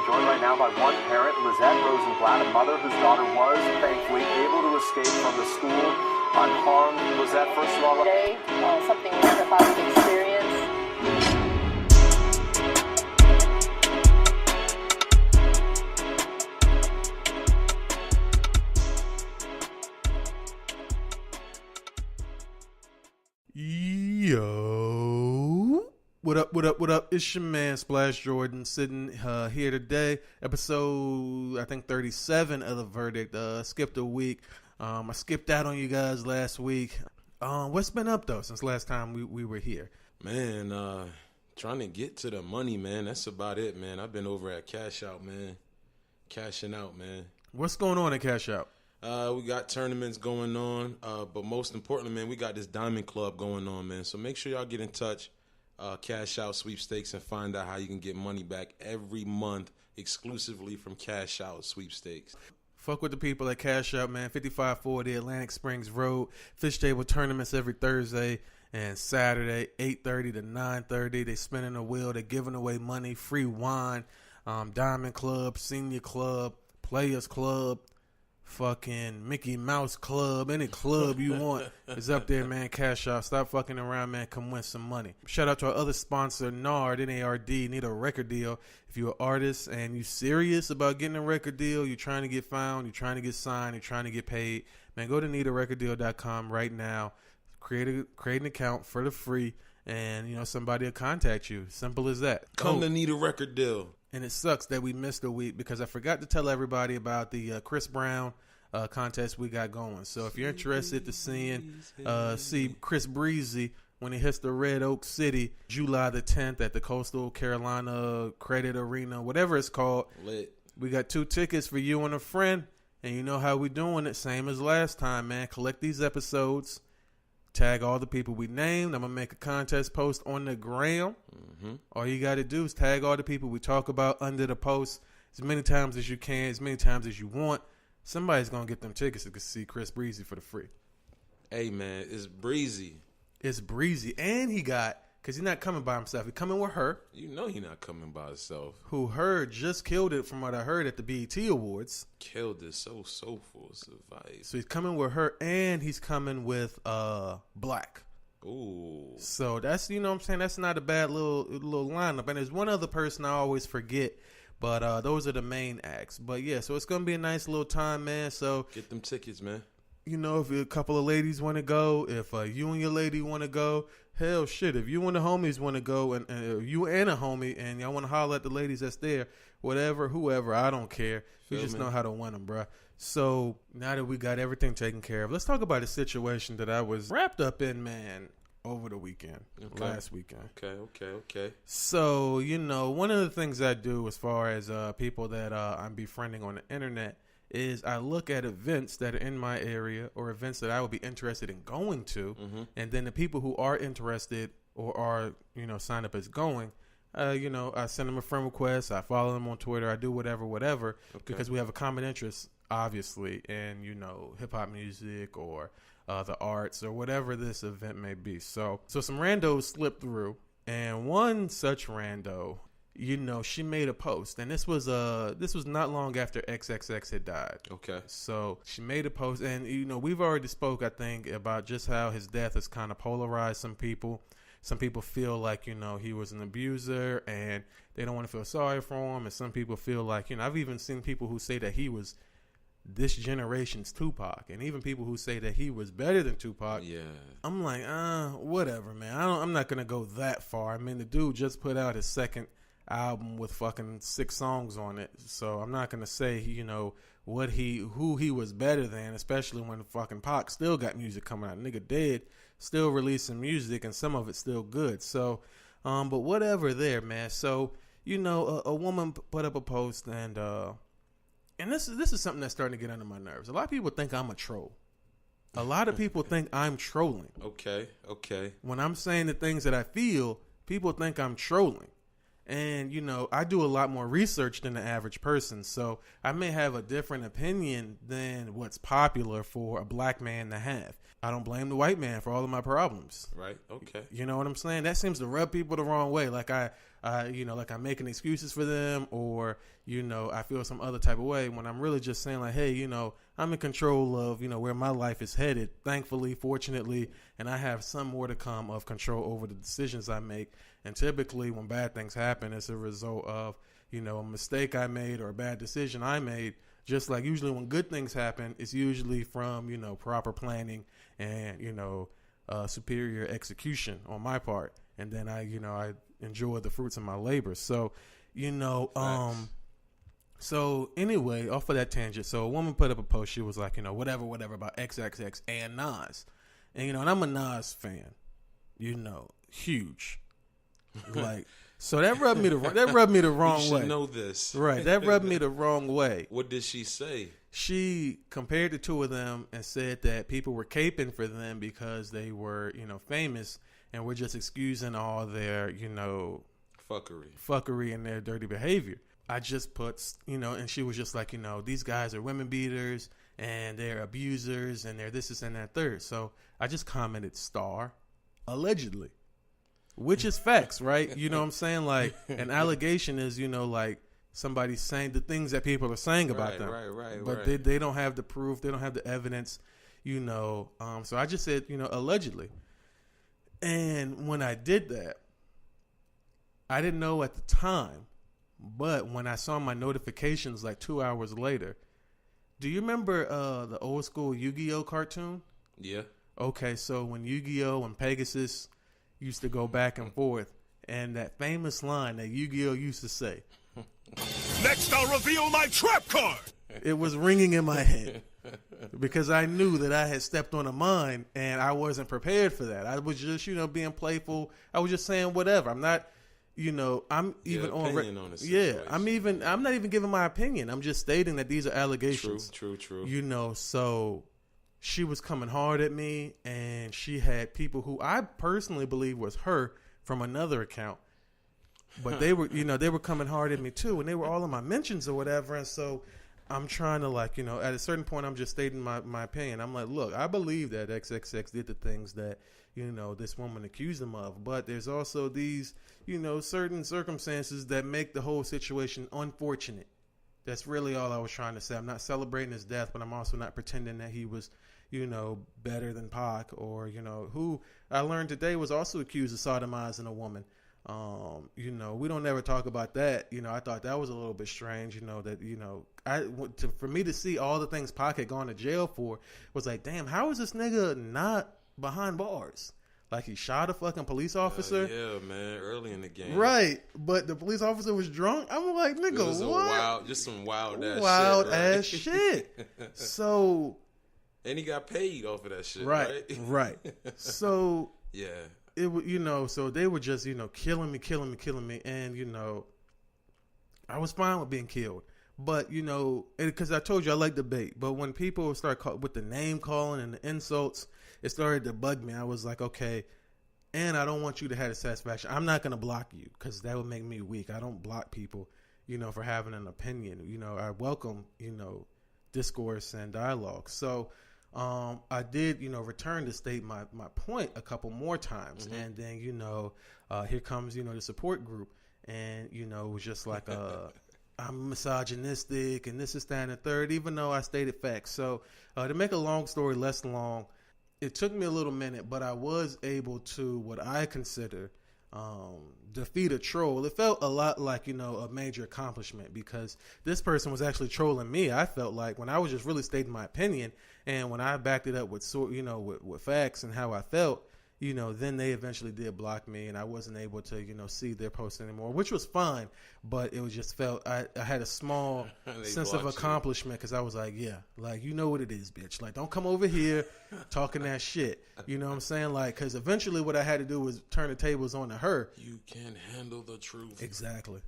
joined right now by one parent, Lizette Rosenblatt, a mother whose daughter was, thankfully, able to escape from the school unharmed. Lizette, first of all... Today, something we're about to experience. Yo, what up? It's your man Splash Jordan sitting here today. Episode, I think 37 of The Verdict. Skipped a week. I skipped out on you guys last week. What's been up though since last time we were here? Man, trying to get to the money, man. That's about it, man. I've been over at Cash Out, man. Cashing out, man. What's going on at Cash Out? We got tournaments going on, but most importantly, man, we got this Diamond Club going on, man. So make sure y'all get in touch, Cash Out Sweepstakes, and find out how you can get money back every month exclusively from Cash Out Sweepstakes. Fuck with the people at Cash Out, man. 5540 Atlantic Springs Road. Fish table tournaments every Thursday and Saturday, 8:30 to 9:30. They spinning a wheel. They're giving away money, free wine, Diamond Club, Senior Club, Players Club, fucking Mickey Mouse Club, any club you want is up there, man. Cash Out. Stop fucking around, man. Come win some money. Shout out to our other sponsor, NARD, N-A-R-D. Need a record deal. If you're an artist and you serious about getting a record deal, you're trying to get found, you're trying to get signed, you're trying to get paid, man, go to needarecorddeal.com right now. Create an account for the free, and, you know, somebody will contact you. Simple as that. Come to Need a Record Deal. And it sucks that we missed a week because I forgot to tell everybody about the Chris Brown contest we got going. So if you're interested to see Chris Breezy when he hits the Red Oak City, July the 10th at the Coastal Carolina Credit Arena, whatever it's called. Lit. We got 2 tickets for you and a friend, and you know how we doing it, same as last time, man. Collect these episodes, tag all the people we named. I'm going to make a contest post on the gram. Mm-hmm. All you got to do is tag all the people we talk about under the post as many times as you can, as many times as you want. Somebody's going to get them tickets to see Chris Breezy for the free. Hey, man, it's Breezy. It's Breezy. And he got, because he's not coming by himself. He's coming with her. You know he's not coming by himself. Who heard just killed it from what I heard at the BET Awards. Killed it. So soulful. It's a vibe. So he's coming with her, and he's coming with Black. Ooh. So that's, you know what I'm saying, that's not a bad little lineup. And there's one other person I always forget, but those are the main acts. But yeah, so it's going to be a nice little time, man. So get them tickets, man. You know, if a couple of ladies want to go, if you and your lady want to go, hell shit, if you and the homies want to go, and you and a homie, and y'all want to holler at the ladies that's there, whatever, whoever, I don't care. You just know how to win them, bro. So now that we got everything taken care of, let's talk about a situation that I was wrapped up in, man, over the weekend, last weekend. Okay. So, you know, one of the things I do as far as people that I'm befriending on the internet is I look at events that are in my area or events that I would be interested in going to, and then the people who are interested or are, you know, signed up as going, you know, I send them a friend request, I follow them on Twitter, I do whatever, because we have a common interest, obviously, in, you know, hip-hop music or the arts or whatever this event may be. So some randos slipped through, and one such rando, you know, she made a post, and this was not long after XXX had died. Okay. So she made a post, and, you know, we've already spoke, I think, about just how his death has kind of polarized some people. Some people feel like, you know, he was an abuser, and they don't want to feel sorry for him, and some people feel like, you know, I've even seen people who say that he was this generation's Tupac, and even people who say that he was better than Tupac. Yeah. I'm like, whatever, man. I'm not gonna go that far. I mean, the dude just put out his second album with fucking 6 songs on it, so I'm not gonna say, you know, who he was better than, especially when fucking Pac still got music coming out. Nigga dead, still releasing music, and some of it's still good. So, but whatever there, man. So, you know, a woman put up a post, and this is something that's starting to get under my nerves. A lot of people think I'm a troll. A lot of people think I'm trolling. Okay. When I'm saying the things that I feel, people think I'm trolling. And, you know, I do a lot more research than the average person, so I may have a different opinion than what's popular for a black man to have. I don't blame the white man for all of my problems. Right, okay. You know what I'm saying? That seems to rub people the wrong way. Like, I like I'm making excuses for them, or, I feel some other type of way, when I'm really just saying like, hey, I'm in control of, where my life is headed, thankfully, fortunately, and I have some more to come of control over the decisions I make. And typically when bad things happen, it's a result of, a mistake I made or a bad decision I made. Just like usually when good things happen, it's usually from, proper planning and, superior execution on my part. And then I enjoy the fruits of my labor. So, so anyway, off of that tangent, so a woman put up a post. She was like, whatever about XXX and Nas. And, and I'm a Nas fan, huge. Like, so that rubbed me the wrong way. You should know this. Right. That rubbed me the wrong way. What did she say? She compared the two of them and said that people were caping for them because they were, famous, and we're just excusing all their, fuckery and their dirty behavior. I just put, and she was just like, these guys are women beaters and they're abusers and they're this and that third. So I just commented allegedly, which is facts, right? You know what I'm saying? Like, an allegation is, like somebody saying the things that people are saying about them. Right. But they don't have the proof. They don't have the evidence, So I just said, allegedly. And when I did that, I didn't know at the time, but when I saw my notifications like 2 hours later, do you remember the old school Yu-Gi-Oh cartoon? Yeah. Okay, so when Yu-Gi-Oh and Pegasus used to go back and forth, and that famous line that Yu-Gi-Oh used to say, "Next I'll reveal my trap card." It was ringing in my head because I knew that I had stepped on a mine and I wasn't prepared for that. I was just, being playful. I was just saying whatever. I'm not, I'm even on this yeah, I'm not even giving my opinion. I'm just stating that these are allegations. True. So she was coming hard at me, and she had people who I personally believe was her from another account. But they were, they were coming hard at me too, and they were all in my mentions or whatever. And so I'm trying to at a certain point, I'm just stating my opinion. I'm like, look, I believe that XXX did the things that, this woman accused him of. But there's also these, certain circumstances that make the whole situation unfortunate. That's really all I was trying to say. I'm not celebrating his death, but I'm also not pretending that he was, better than Pac, or, who I learned today was also accused of sodomizing a woman. We don't ever talk about that. I thought that was a little bit strange, for me to see all the things Pac had gone to jail for was like, damn, how is this nigga not behind bars? Like, he shot a fucking police officer. Yeah, man, early in the game. Right. But the police officer was drunk. I'm like, nigga, what? Just some wild ass shit. Wild right? ass shit. So. And he got paid off of that shit, right? Right. So. Yeah. It so they were just, killing me. And, I was fine with being killed. But, because I told you I like debate. But when people start with the name calling and the insults, it started to bug me. I was like, okay, and I don't want you to have the satisfaction. I'm not going to block you because that would make me weak. I don't block people, for having an opinion. I welcome, discourse and dialogue. So I did, return to state my point a couple more times. Mm-hmm. And then, here comes, the support group. And, it was just like, I'm misogynistic and this is that and the third, even though I stated facts. So to make a long story less long, it took me a little minute, but I was able to, what I consider, defeat a troll. It felt a lot like, a major accomplishment because this person was actually trolling me. I felt like when I was just really stating my opinion, and when I backed it up with facts and how I felt, then they eventually did block me, and I wasn't able to, see their posts anymore, which was fine. But it was just felt I had a small sense of accomplishment because I was like, yeah, like, what it is, bitch. Like, don't come over here talking that shit. You know what I'm saying? Like, because eventually what I had to do was turn the tables on to her. You can't handle the truth. Exactly.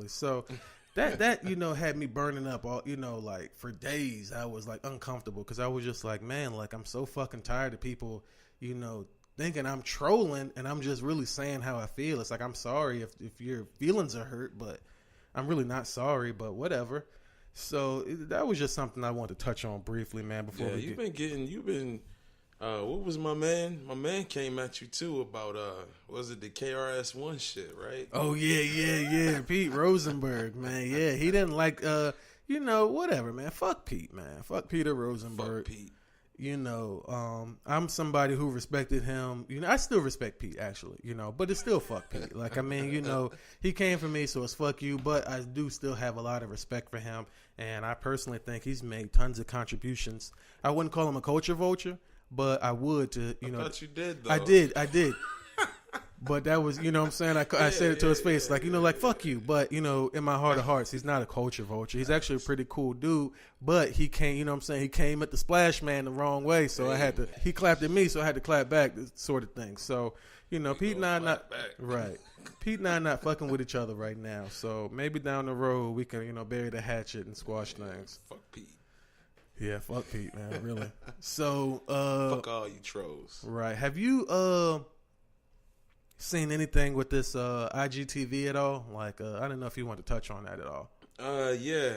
So that had me burning up all, like for days. I was like uncomfortable because I was just like, man, like, I'm so fucking tired of people, thinking I'm trolling and I'm just really saying how I feel. It's like, I'm sorry if your feelings are hurt, but I'm really not sorry, but whatever. So that was just something I wanted to touch on briefly, man, before you've been What was my man? My man came at you too about was it the KRS-One shit, right? Oh yeah. Pete Rosenberg, man. Yeah, he didn't like whatever, man. Fuck Pete, man. Fuck Peter Rosenberg. Fuck Pete. I'm somebody who respected him. I still respect Pete, actually, but it's still fuck Pete. Like, I mean, he came for me, so it's fuck you, but I do still have a lot of respect for him, and I personally think he's made tons of contributions. I wouldn't call him a culture vulture, but I would to, I thought you did, though. I did. But that was, what I'm saying? I said it to his face, like, fuck you. But, in my heart of hearts, he's not a culture vulture. He's actually a pretty cool dude. But he came, what I'm saying? He came at the Splash Man the wrong way. So he clapped at me, so I had to clap back, sort of thing. So, Pete and I not, right. Pete and I not fucking with each other right now. So maybe down the road, we can, bury the hatchet and squash things. Fuck Pete. Yeah, fuck Pete, man, really. So, fuck all you trolls. Right. Have you, seen anything with this IGTV at all? Like, I don't know if you want to touch on that at all. Yeah.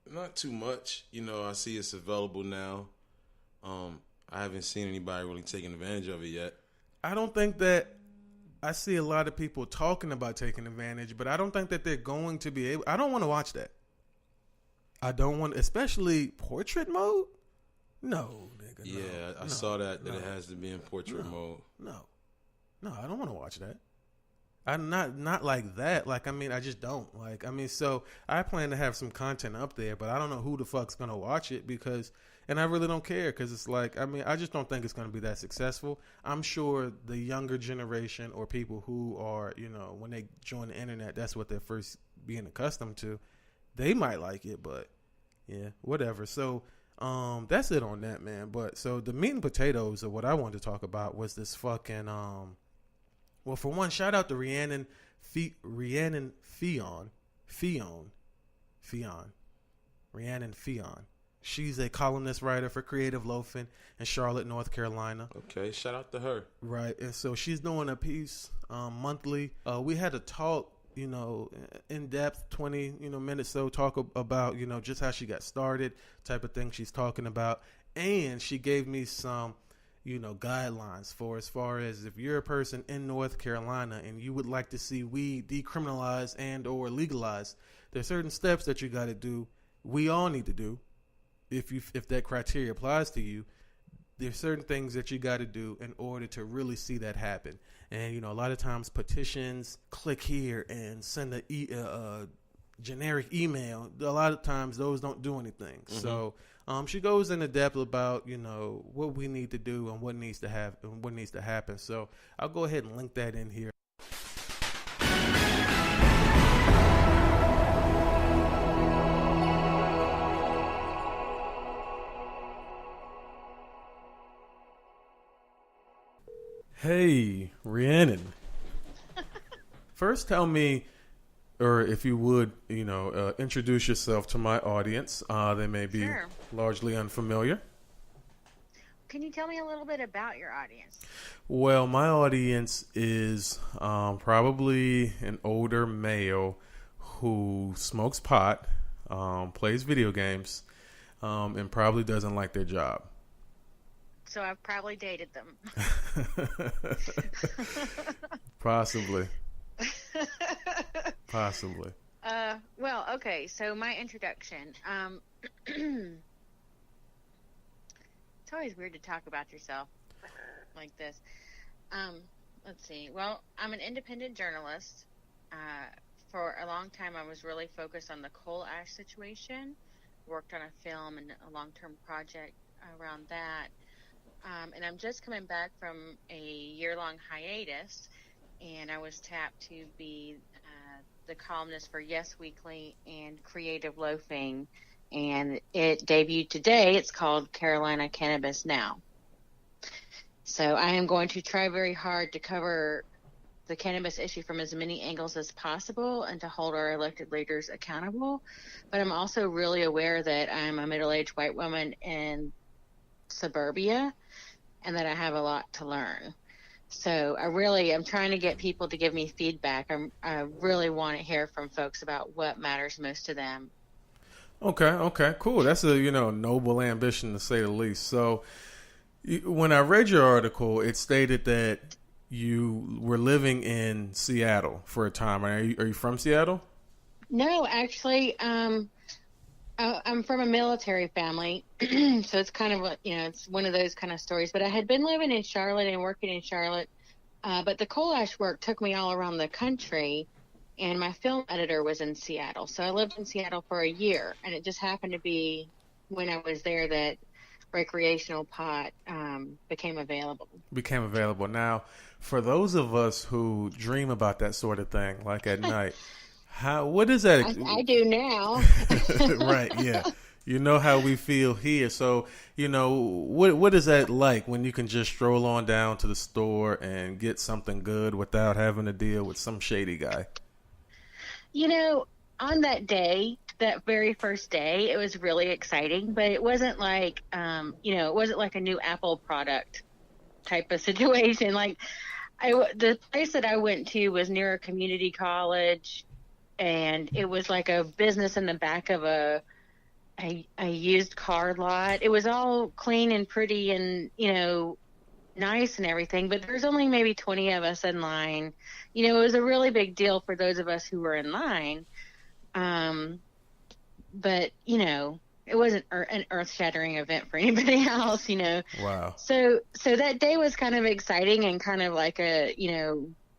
Not too much. I see it's available now. I haven't seen anybody really taking advantage of it yet. I don't think that I see a lot of people talking about taking advantage, but I don't think that they're going to be able. I don't want to watch that. I don't want, especially portrait mode. No, nigga. Yeah, I saw that it has to be in portrait mode. No, I don't want to watch that. I'm not like that. Like, I mean, I just don't. Like, I mean, so I plan to have some content up there, but I don't know who the fuck's going to watch it and I really don't care because it's like, I mean, I just don't think it's going to be that successful. I'm sure the younger generation or people who are, when they join the internet, that's what they're first being accustomed to. They might like it, but yeah, whatever. So, that's it on that, man. But so the meat and potatoes of what I wanted to talk about was this fucking, well, for one, shout out to Rhiannon Fion. Rhiannon Fion. She's a columnist writer for Creative Loafing in Charlotte, North Carolina. Okay, shout out to her. Right, and so she's doing a piece monthly. We had a talk, in depth, 20 minutes so talk about just how she got started, type of thing she's talking about, and she gave me some guidelines for as far as if you're a person in North Carolina and you would like to see weed decriminalized and or legalized, there's certain steps that you got to do. We all need to do. If that criteria applies to you, there's certain things that you got to do in order to really see that happen. And, a lot of times petitions, click here and send a generic email. A lot of times those don't do anything. Mm-hmm. So she goes into depth about, what we need to do and what needs to happen. So I'll go ahead and link that in here. Hey, Rhiannon. First, tell me, or if you would, introduce yourself to my audience. They may be largely unfamiliar. Can you tell me a little bit about your audience? Well, my audience is probably an older male who smokes pot, plays video games, and probably doesn't like their job. So I've probably dated them. Possibly. Well, okay. So my introduction. It's always weird to talk about yourself like this. Let's see. Well, I'm an independent journalist. For a long time, I was really focused on the coal ash situation. Worked on a film and a long-term project around that. And I'm just coming back from a year-long hiatus, and I was tapped to be the columnist for Yes Weekly and Creative Loafing, and it debuted today. It's called Carolina Cannabis Now. So I am going to try very hard to cover the cannabis issue from as many angles as possible and to hold our elected leaders accountable. But I'm also really aware that I'm a middle-aged white woman in suburbia and that I have a lot to learn. So I'm trying to get people to give me feedback. I really want to hear from folks about what matters most to them. Okay, cool. That's a, noble ambition to say the least. So When I read your article, it stated that you were living in Seattle for a time. Are you from Seattle? No, actually, I'm from a military family, so it's kind of it's one of those kind of stories. But I had been living in Charlotte and working in Charlotte, but the coal ash work took me all around the country, and my film editor was in Seattle. So I lived in Seattle for a year, and it just happened to be when I was there that recreational pot became available. Now, for those of us who dream about that sort of thing, like at night, what is that? I do now. Right, yeah. You know how we feel here. So, what is that like when you can just stroll on down to the store and get something good without having to deal with some shady guy? On that day, that very first day, it was really exciting, but it wasn't like, it wasn't like a new Apple product type of situation. Like, the place that I went to was near a community college, and it was like a business in the back of a used car lot. It was all clean and pretty and, nice and everything, but there's only maybe 20 of us in line. It was a really big deal for those of us who were in line. But, it wasn't an earth-shattering event for anybody else, Wow. So that day was kind of exciting and kind of like a,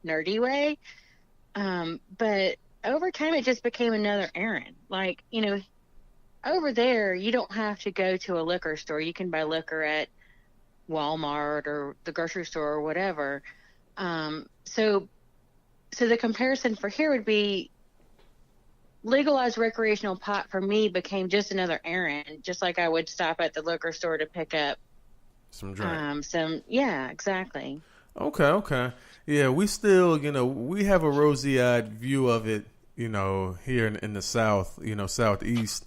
nerdy way. But over time, it just became another errand. Like, over there, you don't have to go to a liquor store. You can buy liquor at Walmart or the grocery store or whatever. So the comparison for here would be legalized recreational pot for me became just another errand, just like I would stop at the liquor store to pick up some drink. Yeah, exactly. Okay. Yeah, we still, we have a rosy-eyed view of it, here in the South, Southeast,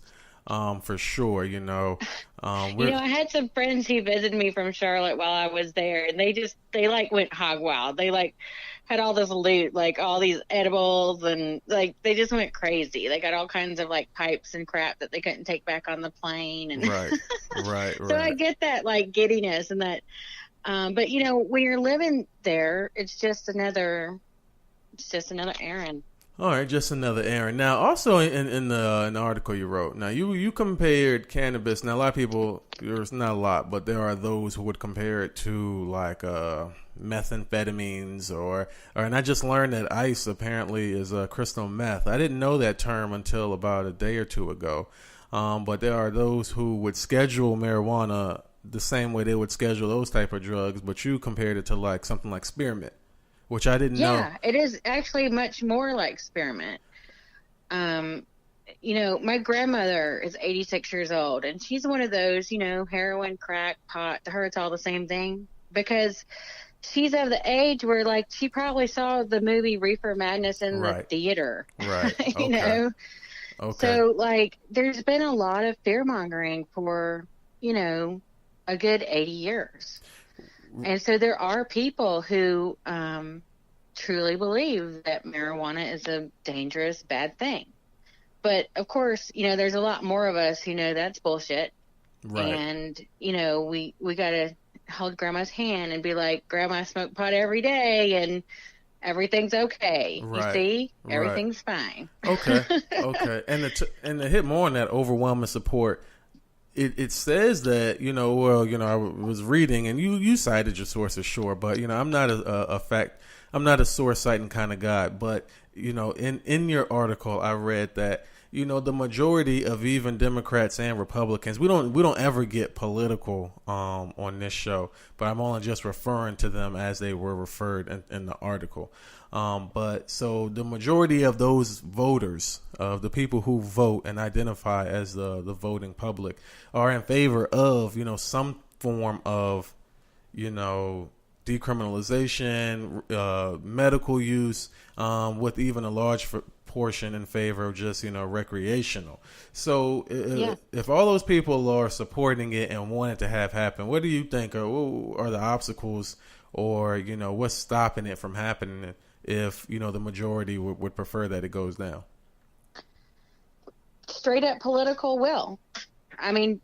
for sure, I had some friends who visited me from Charlotte while I was there, and they like went hog wild. They like had all this loot, like all these edibles, and like they just went crazy. They got all kinds of like pipes and crap that they couldn't take back on the plane. And Right. So I get that like giddiness and that, but when you're living there, it's just another errand. All right, just another errand. Now, also in the article you wrote, now you compared cannabis. Now, a lot of people, there's not a lot, but there are those who would compare it to like methamphetamines and I just learned that ice apparently is crystal meth. I didn't know that term until about a day or two ago. But there are those who would schedule marijuana the same way they would schedule those type of drugs, but you compared it to like something like spearmint, which I didn't know. Yeah, it is actually much more like spearmint. My grandmother is 86 years old, and she's one of those, heroin, crack, pot, to her it's all the same thing, because she's of the age where, like, she probably saw the movie Reefer Madness in the theater. Right. Okay. Okay. So, like, there's been a lot of fear-mongering for, a good 80 years. And so there are people who truly believe that marijuana is a dangerous, bad thing. But, of course, there's a lot more of us who know that's bullshit. Right. And, we got to hold Grandma's hand and be like, Grandma smoked pot every day and everything's okay. Right. You see? Everything's fine. Okay. And to hit more on that overwhelming support, it says that, I was reading, and you cited your sources, sure, but, I'm not I'm not a source citing kind of guy, but, in your article, I read that, the majority of even Democrats and Republicans, we don't ever get political on this show, but I'm only just referring to them as they were referred in the article. But so the majority of those voters, of the people who vote and identify as the voting public, are in favor of, some form of, decriminalization, medical use, with even a large portion in favor of just, recreational. So if all those people are supporting it and want it to have happen, what do you think are the obstacles or, what's stopping it from happening if, the majority would prefer that it goes down? Straight up political will. I mean,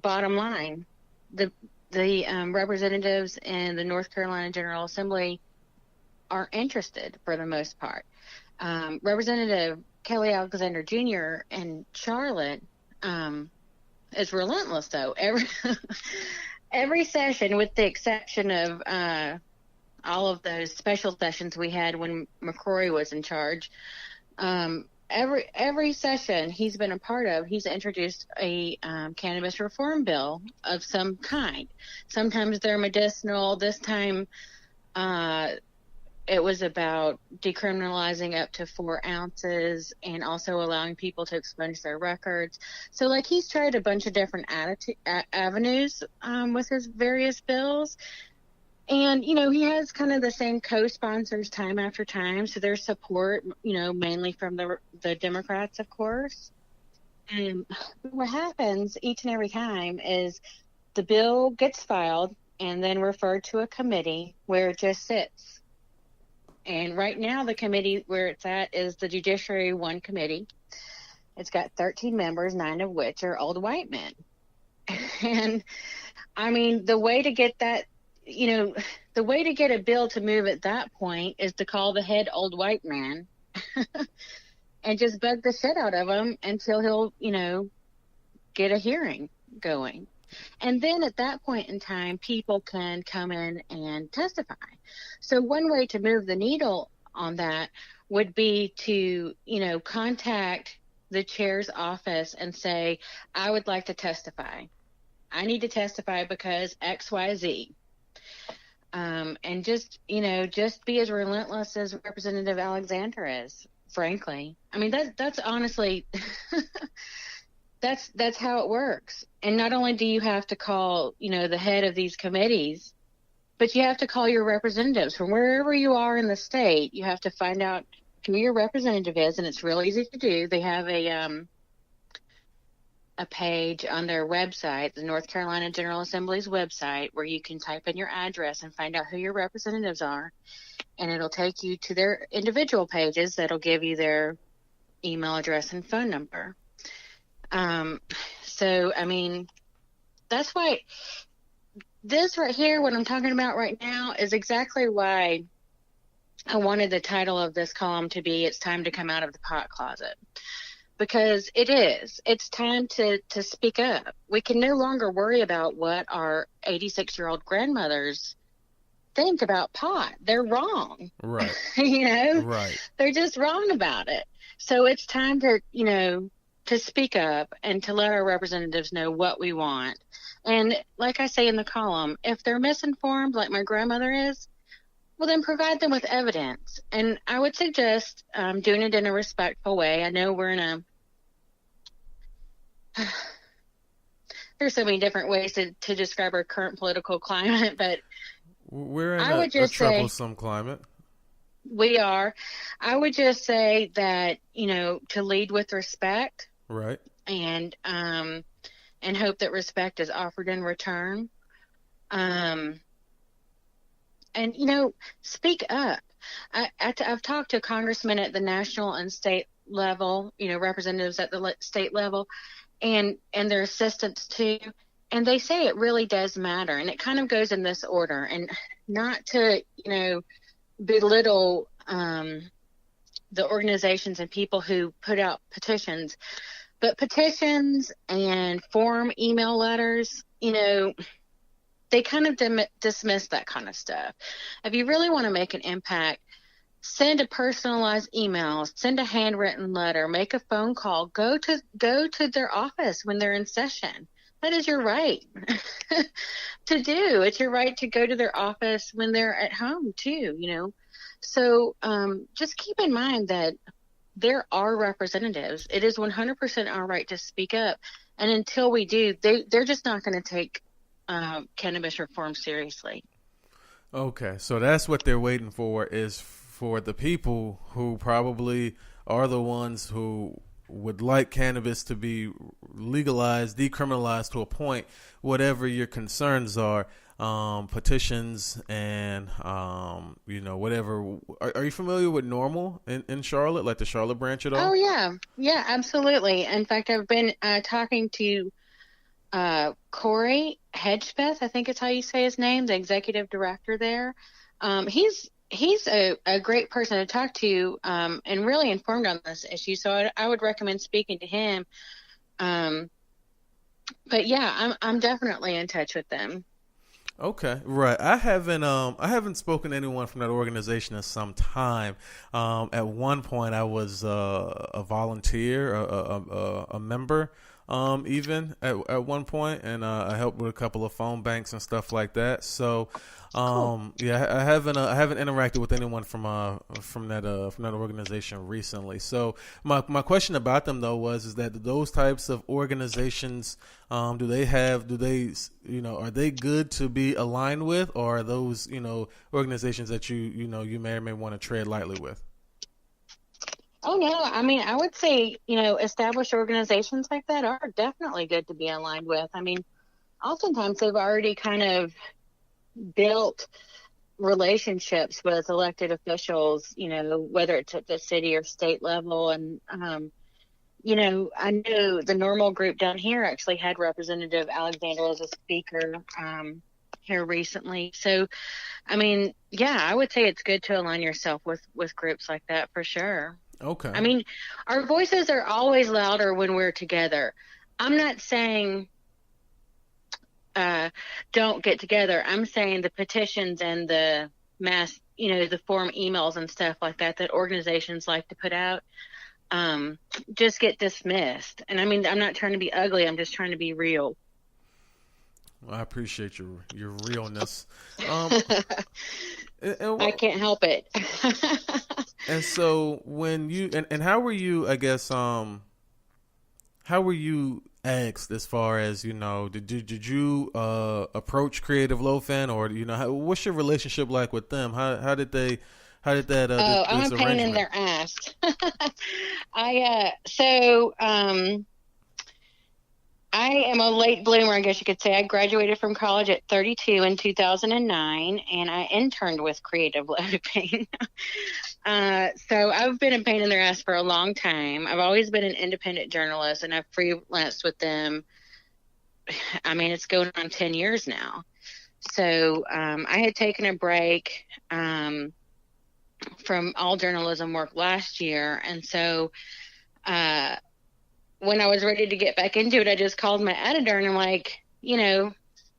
bottom line, the the representatives in the North Carolina General Assembly are interested for the most part. Representative Kelly Alexander Jr. in Charlotte is relentless, though. Every session, with the exception of all of those special sessions we had when McCrory was in charge, every session he's been a part of, he's introduced a cannabis reform bill of some kind. Sometimes they're medicinal. This time it was about decriminalizing up to 4 ounces and also allowing people to expunge their records. So, like, he's tried a bunch of different avenues with his various bills. And, you know, he has kind of the same co-sponsors time after time. So there's support, you know, mainly from the Democrats, of course. And what happens each and every time is the bill gets filed and then referred to a committee where it just sits. And right now, the committee where it's at is the Judiciary 1 committee. It's got 13 members, 9 of which are old white men. And, I mean, the way to get that, you know, the way to get a bill to move at that point is to call the head old white man and just bug the shit out of him until he'll, you know, get a hearing going. And then at that point in time, people can come in and testify. So one way to move the needle on that would be to, you know, contact the chair's office and say, I would like to testify. I need to testify because X, Y, Z. And just, you know, just be as relentless as Representative Alexander is, frankly. I mean, that's honestly, that's how it works. And not only do you have to call, you know, the head of these committees, but you have to call your representatives from wherever you are in the state. You have to find out who your representative is, and it's real easy to do. They have a page on their website, the North Carolina General Assembly's website, where you can type in your address and find out who your representatives are, and it'll take you to their individual pages that'll give you their email address and phone number. So, I mean, that's why this right here, what I'm talking about right now, is exactly why I wanted the title of this column to be "It's Time to Come Out of the Pot Closet." Because it is. It's time to speak up. We can no longer worry about what our 86-year-old grandmothers think about pot. They're wrong. Right. You know? Right. They're just wrong about it. So it's time to, you know, to speak up and to let our representatives know what we want. And like I say in the column, if they're misinformed like my grandmother is, well, then provide them with evidence. And I would suggest doing it in a respectful way. I know we're in a there's so many different ways to describe our current political climate, but we're in a troublesome climate. We are. I would just say that, you know, to lead with respect. Right. And hope that respect is offered in return. And, you know, speak up. I've talked to congressmen at the national and state level, you know, representatives at the state level, and their assistants too, and they say it really does matter. And it kind of goes in this order, and not to, you know, belittle the organizations and people who put out petitions, but petitions and form email letters, you know, they kind of dismiss that kind of stuff. If you really want to make an impact, send a personalized email, send a handwritten letter, make a phone call, go to their office when they're in session. That is your right to do. It's your right to go to their office when they're at home too, you know. So just keep in mind that there are representatives. It is 100% our right to speak up. And until we do, they're just not going to take cannabis reform seriously. Okay, so that's what they're waiting for, is for the people who probably are the ones who would like cannabis to be legalized, decriminalized to a point, whatever your concerns are, petitions and, you know, whatever. Are you familiar with NORML in Charlotte, like the Charlotte branch at all? Oh, yeah. Yeah, absolutely. In fact, I've been talking to Corey Hedgepeth, I think it's how you say his name, the executive director there. He's a great person to talk to, and really informed on this issue. So I would recommend speaking to him. But yeah, I'm definitely in touch with them. Okay, right. I haven't spoken to anyone from that organization in some time. At one point, I was a volunteer, a member, even at one point, and I helped with a couple of phone banks and stuff like that. So, yeah, I haven't interacted with anyone from that organization recently. So my question about them though is that those types of organizations, are they good to be aligned with, or are those organizations that you may or may want to tread lightly with? Oh no, I mean, I would say established organizations like that are definitely good to be aligned with. I mean, oftentimes they've already kind of built relationships with elected officials, whether it's at the city or state level. And, I know the Normal group down here actually had Representative Alexander as a speaker here recently. So, I mean, yeah, I would say it's good to align yourself with groups like that for sure. Okay. I mean, our voices are always louder when we're together. I'm not saying don't get together. I'm saying the petitions and the mass, the form emails and stuff like that organizations like to put out, just get dismissed. And I mean, I'm not trying to be ugly. I'm just trying to be real. Well, I appreciate your realness. I can't help it. And so when you and how were you? I guess how were you asked as far as did you approach Creative Loafing, or what's your relationship like with them? How did that? I'm a pain in their ass. I am a late bloomer, I guess you could say. I graduated from college at 32 in 2009, and I interned with Creative Loafing. So I've been a pain in their ass for a long time. I've always been an independent journalist, and I've freelanced with them. I mean, it's going on 10 years now. So I had taken a break from all journalism work last year, and so when I was ready to get back into it, I just called my editor and I'm like,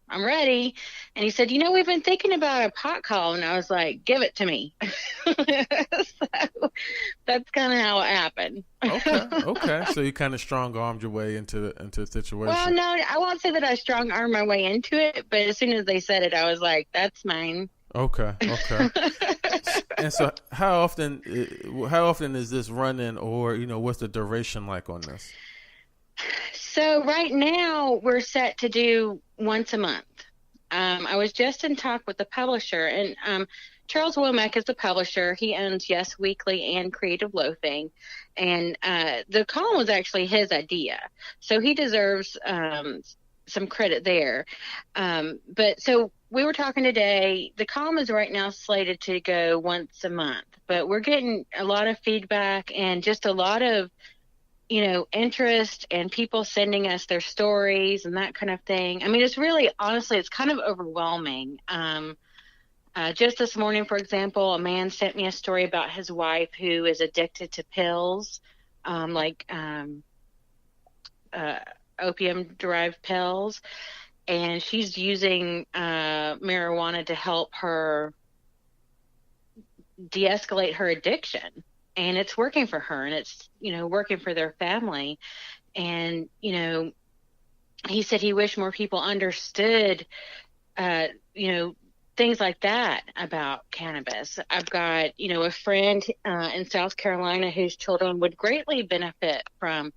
I'm ready. And he said, we've been thinking about a pot call. And I was like, give it to me. So that's kind of how it happened. Okay. So you kind of strong-armed your way into the situation. Well, no, I won't say that I strong-armed my way into it, but as soon as they said it, I was like, that's mine. Okay. And so how often is this running, or, what's the duration like on this? So right now we're set to do once a month. I was just in talk with the publisher, and Charles Womack is the publisher. He owns Yes Weekly and Creative Loafing, and the column was actually his idea, so he deserves some credit there. But so we were talking today. The column is right now slated to go once a month, but we're getting a lot of feedback and just a lot of interest and people sending us their stories and that kind of thing. I mean, it's really, honestly, it's kind of overwhelming. Just this morning, for example, a man sent me a story about his wife who is addicted to pills, opium-derived pills, and she's using marijuana to help her de-escalate her addiction. And it's working for her, and it's, working for their family. And, he said he wished more people understood, things like that about cannabis. I've got, a friend in South Carolina whose children would greatly benefit from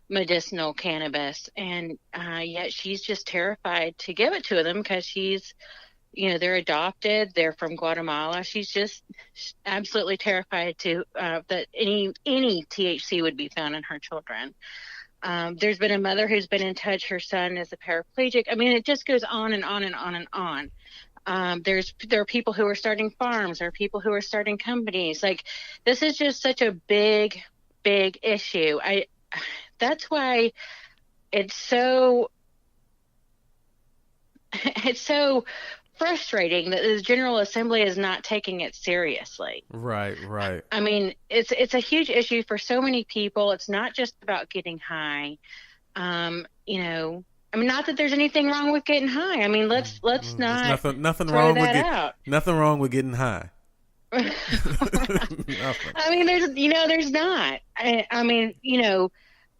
medicinal cannabis. And yet she's just terrified to give it to them because she's, they're adopted. They're from Guatemala. She's just absolutely terrified that any THC would be found in her children. There's been a mother who's been in touch. Her son is a paraplegic. I mean, it just goes on and on and on and on. There are people who are starting farms. There are people who are starting companies. Like, this is just such a big, big issue. That's why it's so it's so frustrating that the General Assembly is not taking it seriously. Right. I mean, it's a huge issue for so many people. It's not just about getting high. You know, I mean, not that there's anything wrong with getting high. I mean, let's not nothing throw wrong that with out. nothing wrong with getting high. Nothing. I mean, there's not. I mean,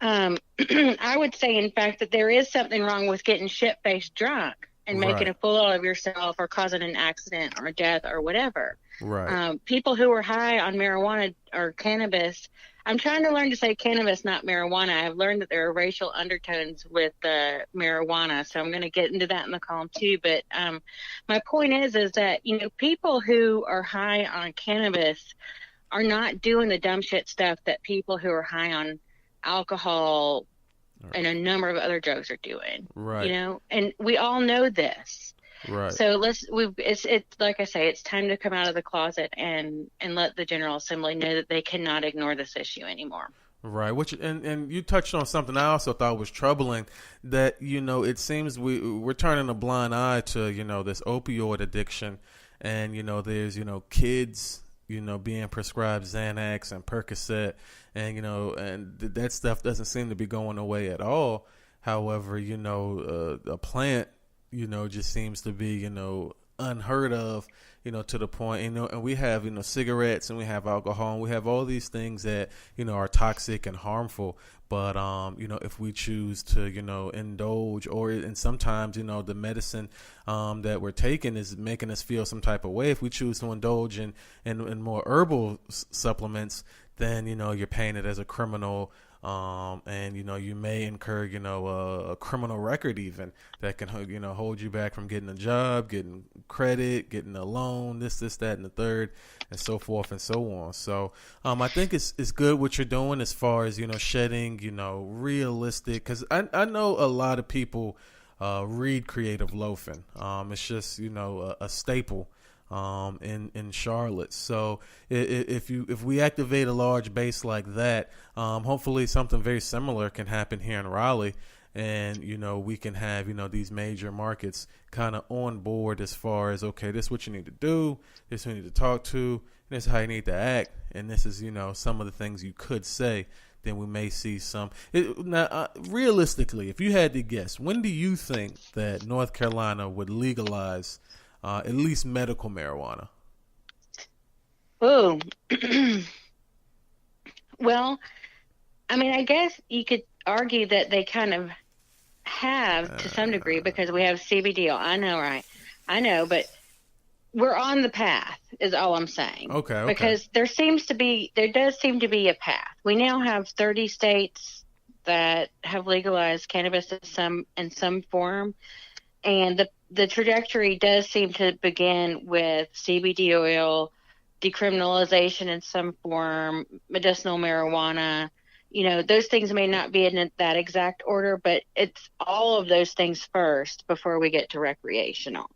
I would say, in fact, that there is something wrong with getting shit-faced drunk and making a fool out of yourself or causing an accident or death or whatever. Right. People who are high on marijuana or cannabis, I'm trying to learn to say cannabis, not marijuana. I've learned that there are racial undertones with marijuana, so I'm going to get into that in the column too. But my point is that, people who are high on cannabis are not doing the dumb shit stuff that people who are high on alcohol and a number of other drugs are doing. Right. And we all know this. Right. So it's like I say, it's time to come out of the closet and let the General Assembly know that they cannot ignore this issue anymore. Right. Which and you touched on something I also thought was troubling, that it seems we're turning a blind eye to this opioid addiction, and there's kids being prescribed Xanax and Percocet, and and that stuff doesn't seem to be going away at all. However, a plant just seems to be, unheard of, to the point, and we have, cigarettes, and we have alcohol, and we have all these things that, are toxic and harmful. But, if we choose to, indulge, and sometimes, the medicine that we're taking is making us feel some type of way. If we choose to indulge in more herbal supplements, then, you're painted as a criminal. And you may incur a criminal record even that can hold you back from getting a job, getting credit, getting a loan, this, that, and the third, and so forth and so on. So I think it's good what you're doing as far as shedding realistic, because I know a lot of people read creative loafing. It's just a staple in Charlotte. So if we activate a large base like that, hopefully something very similar can happen here in Raleigh, and we can have these major markets kind of on board as far as, okay, this is what you need to do, this is who you need to talk to, and this is how you need to act, and this is some of the things you could say. Then we may see some. Now, realistically, if you had to guess, when do you think that North Carolina would legalize at least medical marijuana? Oh, well, I mean, I guess you could argue that they kind of have to some degree, because we have CBD. I know, right? I know, but we're on the path, is all I'm saying. Okay. Because there does seem to be a path. We now have 30 states that have legalized cannabis in some form, and the trajectory does seem to begin with CBD oil, decriminalization in some form, medicinal marijuana. Those things may not be in that exact order, but it's all of those things first before we get to recreational.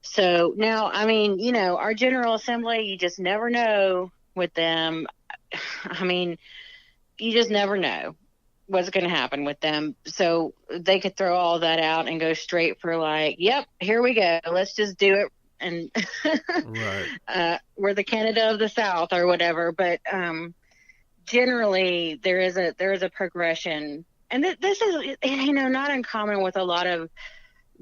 So now, I mean, our General Assembly, you just never know with them. I mean, you just never know what's going to happen with them. So they could throw all that out and go straight for yep, here we go. Let's just do it. And right. We're the Canada of the South or whatever. But generally there is a progression. And this is, not uncommon with a lot of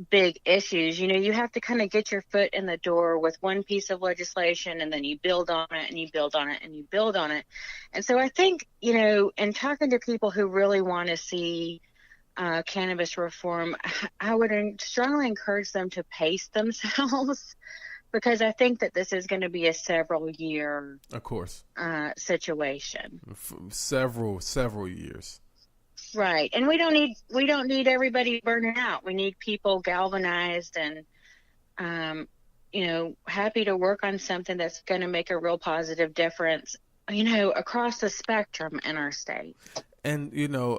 big issues. You have to kind of get your foot in the door with one piece of legislation, and then you build on it and you build on it and you build on it. And so I think, in talking to people who really want to see cannabis reform, I would strongly encourage them to pace themselves, because I think that this is going to be a several year, of course, situation. Several years. Right. And we don't need everybody burning out. We need people galvanized and, happy to work on something that's going to make a real positive difference, across the spectrum in our state. And,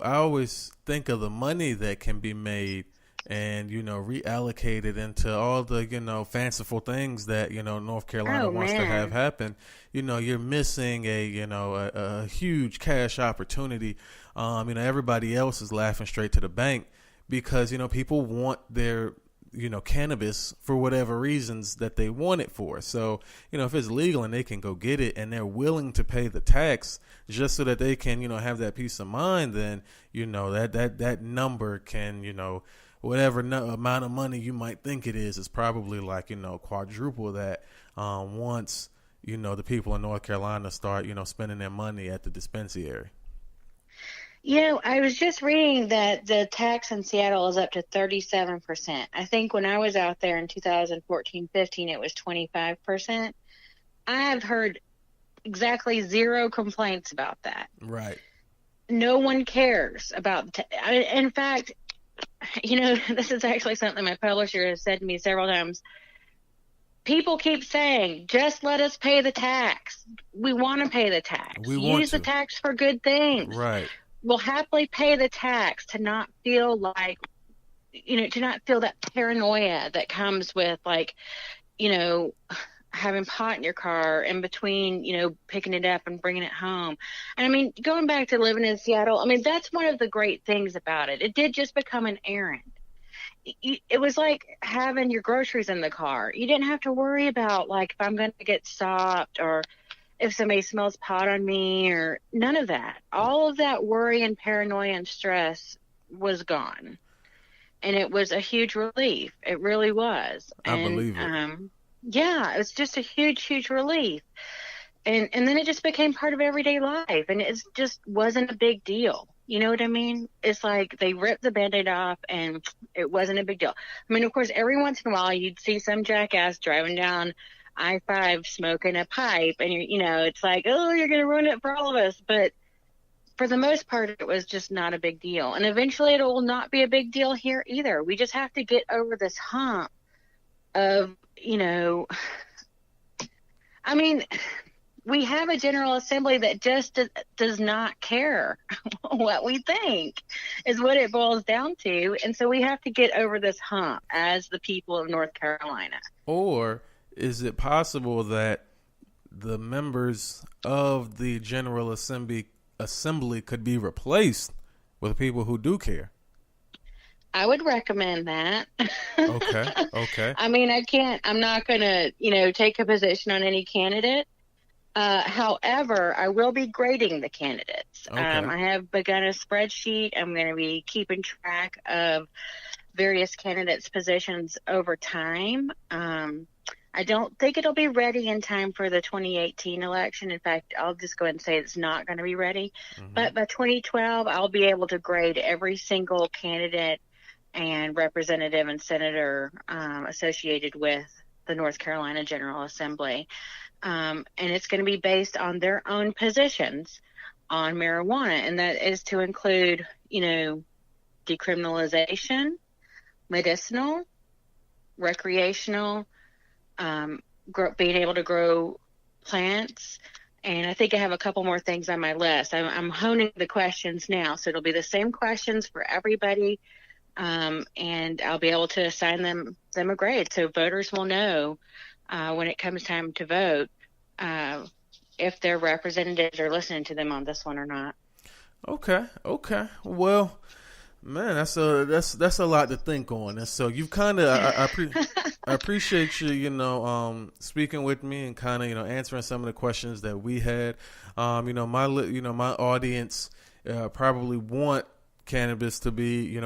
I always think of the money that can be made and, reallocated into all the, fanciful things that, North Carolina wants to have happen. You're missing a huge cash opportunity. Everybody else is laughing straight to the bank because, people want their cannabis for whatever reasons that they want it for. So, if it's legal and they can go get it and they're willing to pay the tax just so that they can, have that peace of mind, then, that number can, whatever amount of money you might think it is probably like, quadruple that once, the people in North Carolina start, spending their money at the dispensary. I was just reading that the tax in Seattle is up to 37%. I think when I was out there in 2014-15, it was 25%. I have heard exactly 0 complaints about that. Right. No one cares about in fact, this is actually something my publisher has said to me several times. People keep saying, just let us pay the tax. We want to pay the tax. Use the tax for good things. Right. We'll happily pay the tax to not feel like, to not feel that paranoia that comes with, like, having pot in your car in between, picking it up and bringing it home. And I mean, going back to living in Seattle, that's one of the great things about it. It did just become an errand. It was like having your groceries in the car. You didn't have to worry about, like, if I'm going to get stopped or if somebody smells pot on me, or none of that. All of that worry and paranoia and stress was gone. And it was a huge relief. It really was. I believe it. It was just a huge, huge relief. And then it just became part of everyday life. And it just wasn't a big deal. You know what I mean? It's like they ripped the Band-Aid off and it wasn't a big deal. Of course, every once in a while you'd see some jackass driving down I-5 smoking a pipe, and it's like, oh, you're going to ruin it for all of us. But for the most part, it was just not a big deal. And eventually it will not be a big deal here either. We just have to get over this hump of, we have a General Assembly that just does not care what we think, is what it boils down to. And so we have to get over this hump as the people of North Carolina. Or is it possible that the members of the General Assembly could be replaced with people who do care? I would recommend that. Okay. I'm not going to, take a position on any candidate. However, I will be grading the candidates. Okay. I have begun a spreadsheet. I'm going to be keeping track of various candidates' positions over time. I don't think it'll be ready in time for the 2018 election. In fact, I'll just go ahead and say it's not going to be ready. Mm-hmm. But by 2012, I'll be able to grade every single candidate and representative and senator associated with the North Carolina General Assembly. And it's going to be based on their own positions on marijuana. And that is to include, decriminalization, medicinal, recreational, being able to grow plants. And I think I have a couple more things on my list. I'm honing the questions now. So it'll be the same questions for everybody. And I'll be able to assign them a grade. So voters will know when it comes time to vote if their representatives are listening to them on this one or not. Okay. Well, man, that's a lot to think on. And so you've kind of, I appreciate you, speaking with me and kind of, answering some of the questions that we had. My audience probably want cannabis to be,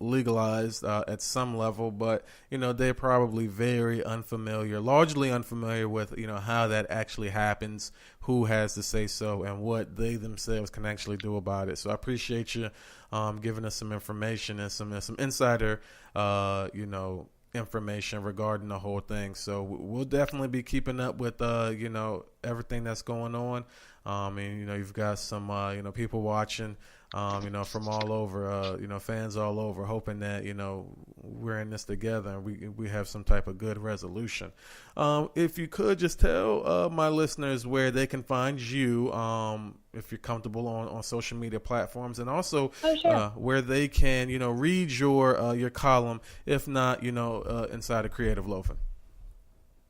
legalized at some level, but, they're probably largely unfamiliar with, how that actually happens, who has to say so, and what they themselves can actually do about it. So I appreciate you giving us some information and some insider, information regarding the whole thing. So we'll definitely be keeping up with, everything that's going on. You've got some, people watching, from all over, fans all over, hoping that, we're in this together and we have some type of good resolution. If you could just tell my listeners where they can find you, if you're comfortable on social media platforms, and also where they can, read your column, if not, inside of Creative Loafing.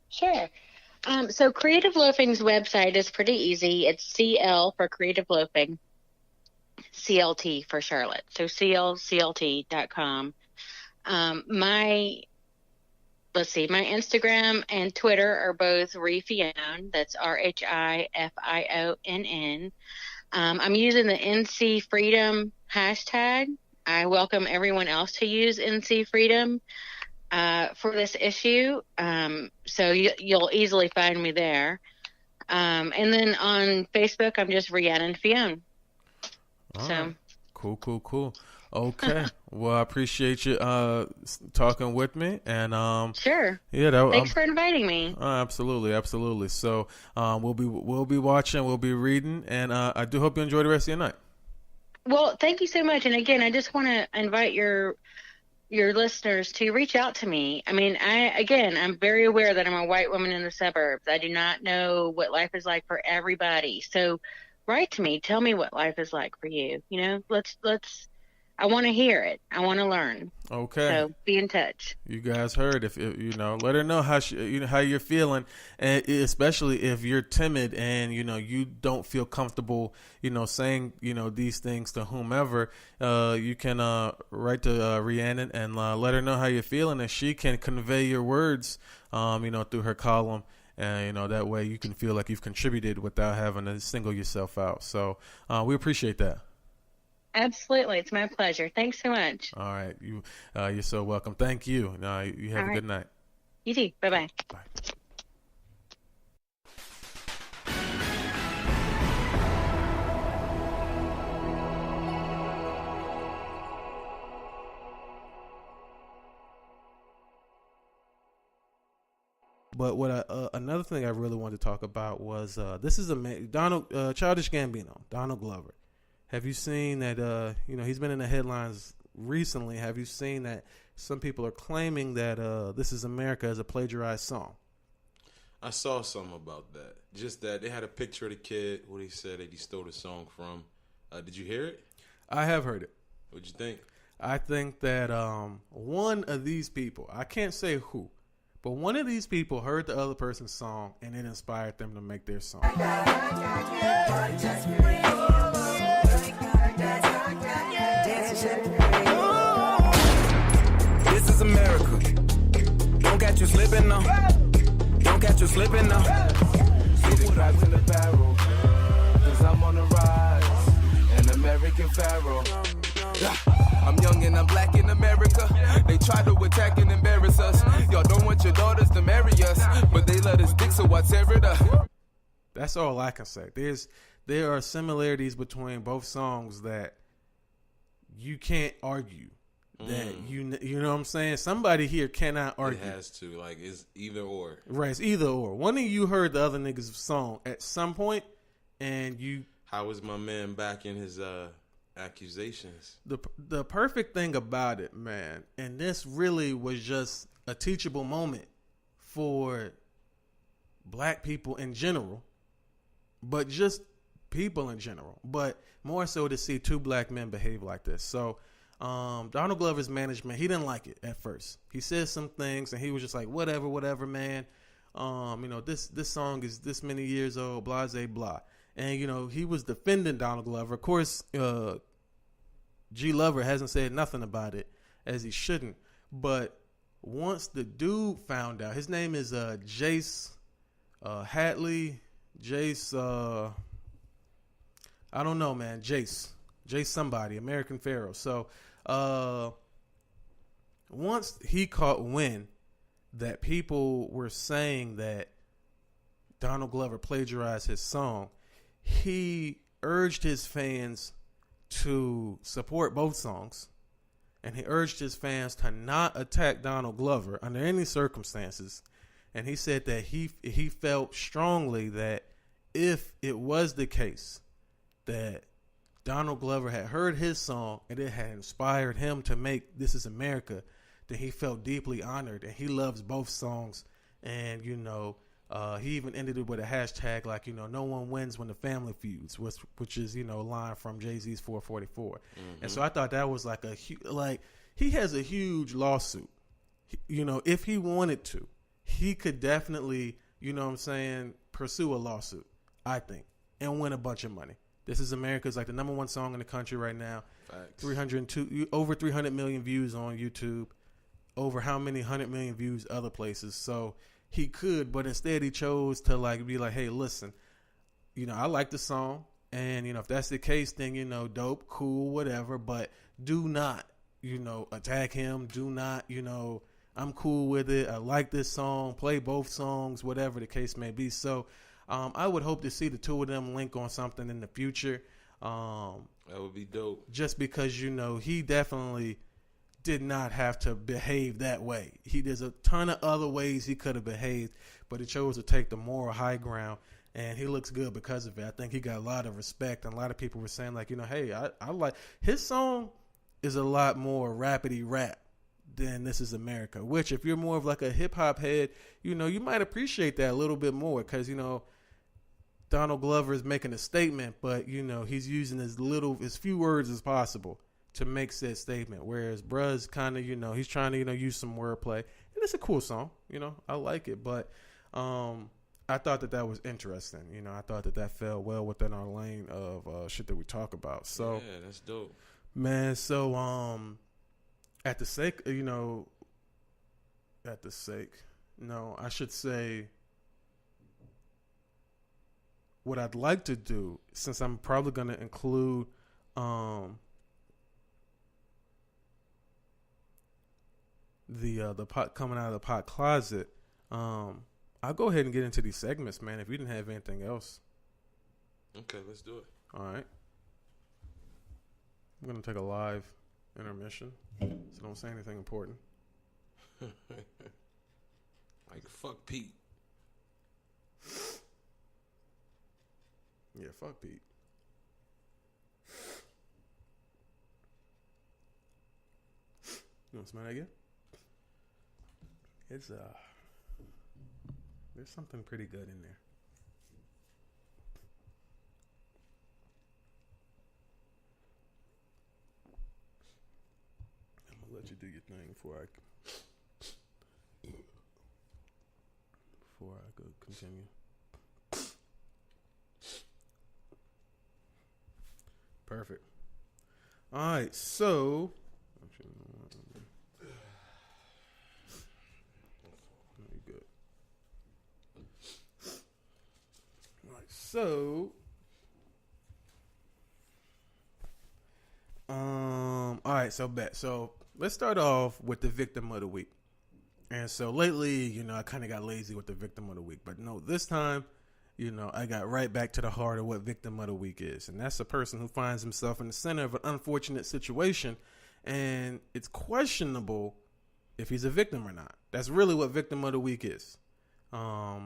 Sure. So Creative Loafing's website is pretty easy. It's CL for Creative Loafing, CLT for Charlotte. So clclt.com. My let's see, my Instagram and Twitter are both Rhiannon. That's RHIFIONN. I'm using the NC Freedom hashtag. I welcome everyone else to use NC Freedom for this issue. So you'll easily find me there. And then on Facebook, I'm just Rhiannon Fion. Cool. Okay. Well, I appreciate you talking with me, and sure. Yeah, thanks for inviting me. Absolutely. So we'll be watching, we'll be reading, and I do hope you enjoy the rest of your night. Well, thank you so much. And again, I just want to invite your listeners to reach out to me. I mean, I'm very aware that I'm a white woman in the suburbs. I do not know what life is like for everybody. So write to me. Tell me what life is like for you. You know, let's I want to hear it. I want to learn. Okay. So be in touch. You guys heard. If let her know how how you're feeling, and especially if you're timid and you don't feel comfortable, saying these things to whomever. You can write to Rhiannon and let her know how you're feeling, and she can convey your words, through her column. And that way you can feel like you've contributed without having to single yourself out. So we appreciate that. Absolutely. It's my pleasure. Thanks so much. All right. You're so welcome. Thank you. You have a good night. You too. Bye-bye. Bye. But what another thing I really wanted to talk about was this is Childish Gambino, Donald Glover. Have you seen that, he's been in the headlines recently. Have you seen that some people are claiming that This Is America is a plagiarized song? I saw something about that. Just that they had a picture of the kid, what he said that he stole the song from. Did you hear it? I have heard it. What'd you think? I think that one of these people, I can't say who, but one of these people heard the other person's song and it inspired them to make their song. This is America. Don't catch you slipping now. Don't catch you slipping now. See the cracks in the barrel. Cause I'm on the rise. An American Pharaoh. I'm young and I'm black in America. They try to attack and embarrass us. Y'all don't want your daughters to marry us, but they let us dick, so I tear it up. That's all I can say. There are similarities between both songs that you can't argue. That you know what I'm saying? Somebody here cannot argue. It has to. Like, it's either or. Right, it's either or. One of you heard the other nigga's song at some point, and you... How is my man back in his accusations? The perfect thing about it, man, and this really was just a teachable moment for black people in general, but just people in general, but more so to see two black men behave like this. So Donald Glover's management, he didn't like it at first. He said some things and he was just like, whatever, man. This song is this many years old, blah, blah, blah. And, he was defending Donald Glover. Of course, G. Lover hasn't said nothing about it, as he shouldn't. But once the dude found out, his name is Jace Hatley. Jace, I don't know, man. Jace somebody, American Pharaoh. So once he caught wind that people were saying that Donald Glover plagiarized his song, he urged his fans to support both songs, and he urged his fans to not attack Donald Glover under any circumstances. And he said that he felt strongly that if it was the case that Donald Glover had heard his song and it had inspired him to make This Is America, then he felt deeply honored, and he loves both songs. And he even ended it with a hashtag like, no one wins when the family feuds, which is, a line from Jay-Z's 444. Mm-hmm. And so I thought that was like he has a huge lawsuit. If he wanted to, he could definitely, pursue a lawsuit, I think, and win a bunch of money. This Is America is like the number one song in the country right now. Facts. Over 300 million views on YouTube. over how many 100 million views other places. So he could, but instead he chose to like be like, hey, listen, you know, I like the song, and you know, if that's the case, then you know, dope, cool, whatever. But do not, you know, attack him. Do not, you know, I'm cool with it. I like this song. Play both songs, whatever the case may be. So I would hope to see the two of them link on something in the future. That would be dope. Just because, you know, he definitely did not have to behave that way. There's a ton of other ways he could have behaved, but he chose to take the moral high ground, and he looks good because of it. I think he got a lot of respect, and a lot of people were saying, like, you know, hey, I like his song is a lot more rapidy rap than This Is America, which if you're more of like a hip hop head, you know, you might appreciate that a little bit more because, you know, Donald Glover is making a statement, but you know, he's using as few words as possible to make said statement. Whereas Bruh's kind of, you know, he's trying to, you know, use some wordplay, and it's a cool song, you know, I like it. But I thought that was interesting. You know, I thought that fell well within our lane of shit that we talk about. So yeah, that's dope, man. So at the sake, you know, no, I should say. What I'd like to do, since I'm probably going to include the pot coming out of the pot closet, I'll go ahead and get into these segments, man. If you didn't have anything else, okay, let's do it. All right, I'm going to take a live intermission, so don't say anything important. Like fuck Pete. Yeah, fuck Pete. You want to smell that again? It's there's something pretty good in there. I'm gonna let you do your thing before I go continue. Perfect. All right, so you good. All right, so all right, so bet. So let's start off with the victim of the week. And so lately, you know, I kind of got lazy with the victim of the week, but no, this time, you know, I got right back to the heart of what victim of the week is. And that's a person who finds himself in the center of an unfortunate situation. And it's questionable if he's a victim or not. That's really what victim of the week is. I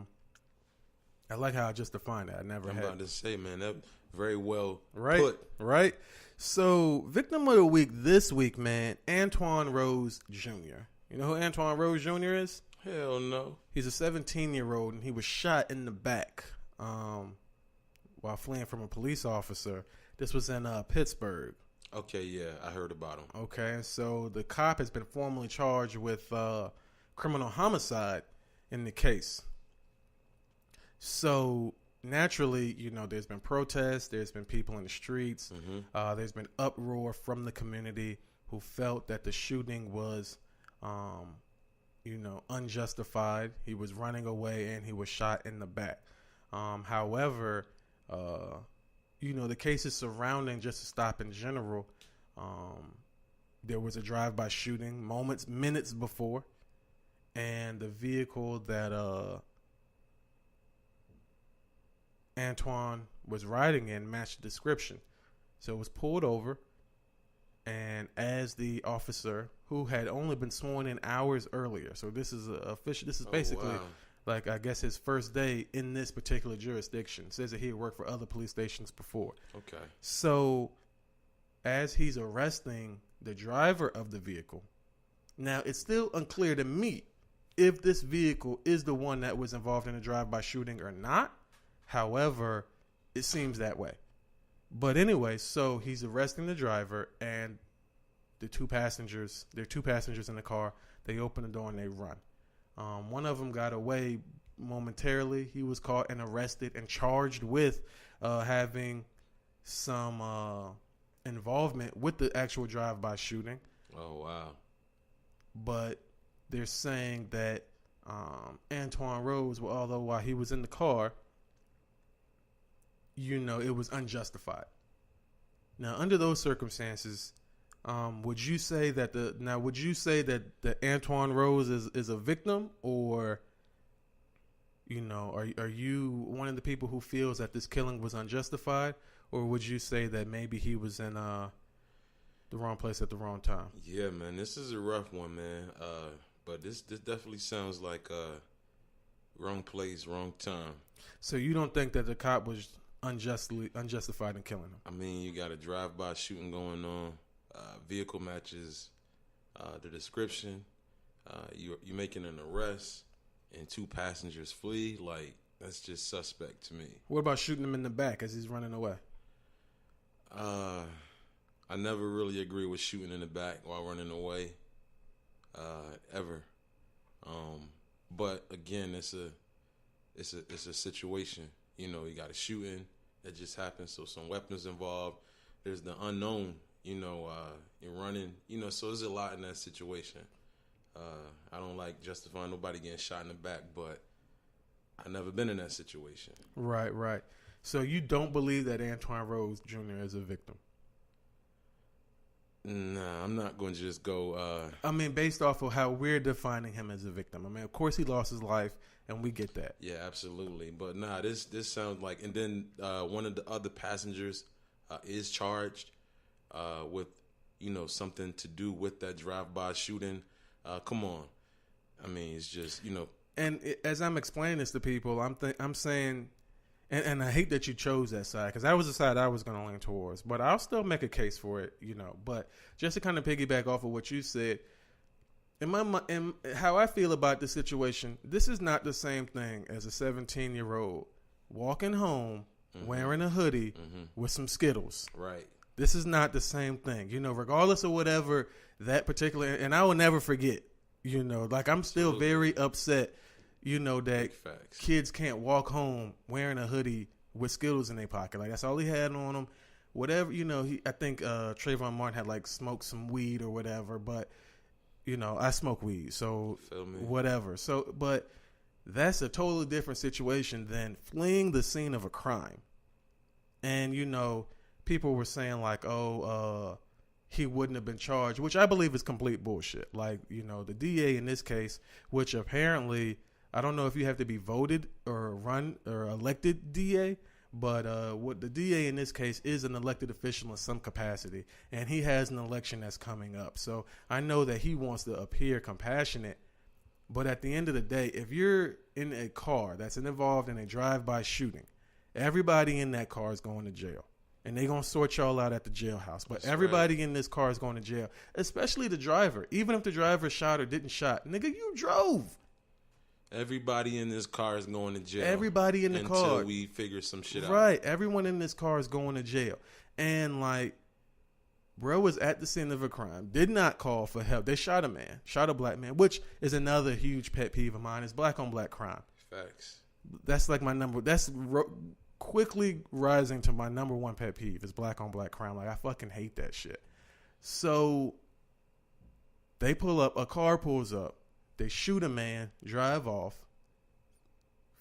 like how I just defined that. I never I'm had. about to say, man, that very well Right, put. right. So victim of the week this week, man, Antoine Rose Jr. You know who Antoine Rose Jr. is? Hell no. He's a 17-year-old, and he was shot in the back while fleeing from a police officer. This was in Pittsburgh. Okay, yeah, I heard about him. Okay, so the cop has been formally charged with criminal homicide in the case. So naturally, you know, there's been protests, there's been people in the streets, there's been uproar from the community who felt that the shooting was, you know, unjustified. He was running away and he was shot in the back. However, you know, the cases surrounding just a stop in general, there was a drive-by shooting minutes before, and the vehicle that Antoine was riding in matched the description. So it was pulled over, and as the officer, who had only been sworn in hours earlier, so this is official. This is basically like, I guess, his first day in this particular jurisdiction. Says that he had worked for other police stations before. Okay. So as he's arresting the driver of the vehicle, now it's still unclear to me if this vehicle is the one that was involved in a drive-by shooting or not. However, it seems that way. But anyway, so he's arresting the driver and the two passengers. There are two passengers in the car. They open the door and they run. One of them got away momentarily. He was caught and arrested and charged with having some involvement with the actual drive-by shooting. Oh, wow. But they're saying that Antoine Rose, although while he was in the car, it was unjustified. Now, under those circumstances, would you say that the Antoine Rose is a victim, or are you one of the people who feels that this killing was unjustified, or would you say that maybe he was in the wrong place at the wrong time? Yeah, man, this is a rough one, man. But this definitely sounds like wrong place, wrong time. So you don't think that the cop was unjustified in killing him? I mean, you got a drive-by shooting going on, vehicle matches the description. You're making an arrest, and 2 passengers flee. Like, that's just suspect to me. What about shooting him in the back as he's running away? I never really agree with shooting in the back while running away, ever. But again, it's a situation. You got a shooting that just happened, so some weapons involved. There's the unknown. You're running. So there's a lot in that situation. I don't like justifying nobody getting shot in the back, but I've never been in that situation. Right. So you don't believe that Antoine Rose Jr. is a victim? Nah, I'm not going to just go... based off of how we're defining him as a victim. Of course he lost his life, and we get that. Yeah, absolutely. But nah, this sounds like... And then one of the other passengers is charged with, something to do with that drive-by shooting. Come on. It's just, And as I'm explaining this to people, I'm saying... And I hate that you chose that side, because that was the side I was going to lean towards. But I'll still make a case for it, But just to kind of piggyback off of what you said, in how I feel about this situation, this is not the same thing as a 17-year-old walking home wearing a hoodie with some Skittles. Right. This is not the same thing, regardless of whatever that particular, and I will never forget, I'm still very upset, that kids can't walk home wearing a hoodie with Skittles in their pocket. Like, that's all he had on him. Whatever, I think Trayvon Martin had smoked some weed or whatever, but I smoke weed, so whatever. So, but that's a totally different situation than fleeing the scene of a crime. And, people were saying he wouldn't have been charged, which I believe is complete bullshit. Like, the DA in this case, which apparently, I don't know if you have to be voted or run or elected DA, but what the DA in this case is an elected official in some capacity, and he has an election that's coming up. So I know that he wants to appear compassionate, but at the end of the day, if you're in a car that's involved in a drive-by shooting, everybody in that car is going to jail. And they're going to sort y'all out at the jailhouse. But everybody in this car is going to jail, especially the driver. Even if the driver shot or didn't shot, nigga, you drove. Everybody in this car is going to jail. Everybody in the car. Until we figure some shit out. Right. Everyone in this car is going to jail. And, bro was at the scene of a crime. Did not call for help. They shot a man. Shot a black man, which is another huge pet peeve of mine, is black on black crime. Facts. That's my number. That's quickly rising to my number one pet peeve is black on black crime. I fucking hate that shit. So they pull up. A car pulls up. They shoot a man, drive off.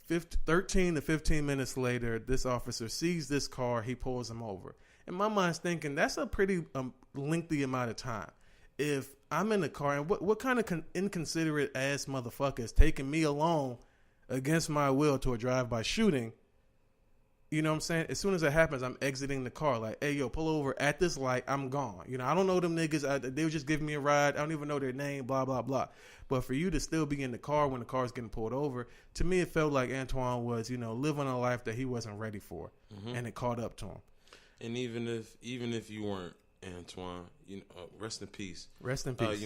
13 to 15 minutes later, this officer sees this car. He pulls him over. In my mind's thinking, that's a pretty lengthy amount of time. If I'm in the car, and what kind of inconsiderate ass motherfucker is taking me along against my will to a drive-by shooting? You know what I'm saying? As soon as it happens, I'm exiting the car. Like, hey, yo, pull over at this light. I'm gone. I don't know them niggas. They were just giving me a ride. I don't even know their name, blah, blah, blah. But for you to still be in the car when the car's getting pulled over, to me, it felt like Antoine was, living a life that he wasn't ready for. And it caught up to him. And even if you weren't Antoine, rest in peace. Rest in peace.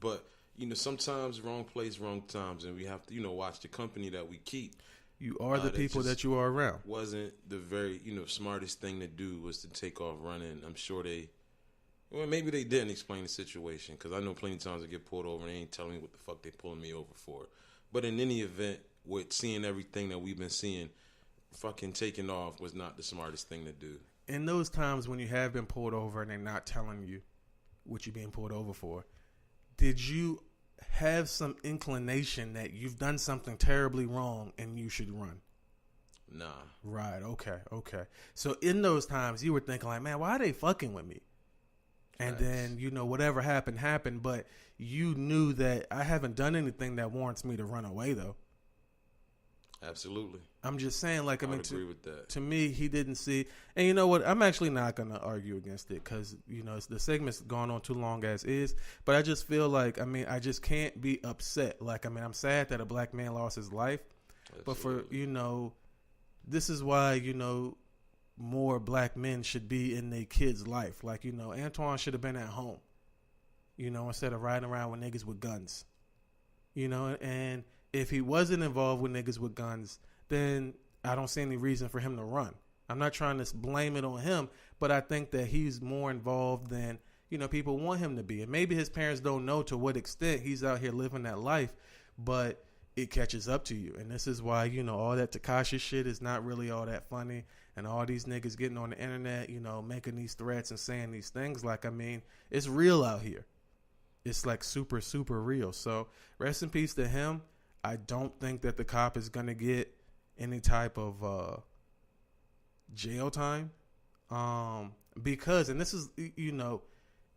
But sometimes wrong place, wrong times, and we have to, watch the company that we keep. You are the people that you are around. Wasn't the very, smartest thing to do was to take off running. I'm sure maybe they didn't explain the situation, because I know plenty of times I get pulled over and they ain't telling me what the fuck they pulling me over for. But in any event, with seeing everything that we've been seeing, fucking taking off was not the smartest thing to do. In those times when you have been pulled over and they're not telling you what you're being pulled over for, did you have some inclination that you've done something terribly wrong and you should run? Nah. Right. Okay. So in those times, you were thinking like, man, why are they fucking with me? And then, whatever happened, but you knew that I haven't done anything that warrants me to run away, though. Absolutely. I'm just saying, like, I mean, agree with that. To me, he didn't see. And you know what? I'm actually not going to argue against it because, the segment's gone on too long as is. But I just feel like, I mean, I just can't be upset. Like, I mean, I'm sad that a black man lost his life. Absolutely. But for, this is why, more black men should be in their kids' life. Like, Antoine should have been at home, instead of riding around with niggas with guns, and if he wasn't involved with niggas with guns, then I don't see any reason for him to run. I'm not trying to blame it on him, but I think that he's more involved than, people want him to be. And maybe his parents don't know to what extent he's out here living that life, but it catches up to you. And this is why, all that Tekashi shit is not really all that funny. And all these niggas getting on the internet, making these threats and saying these things. Like, I mean, it's real out here. It's like super, super real. So rest in peace to him. I don't think that the cop is going to get any type of jail time. Because, and this is,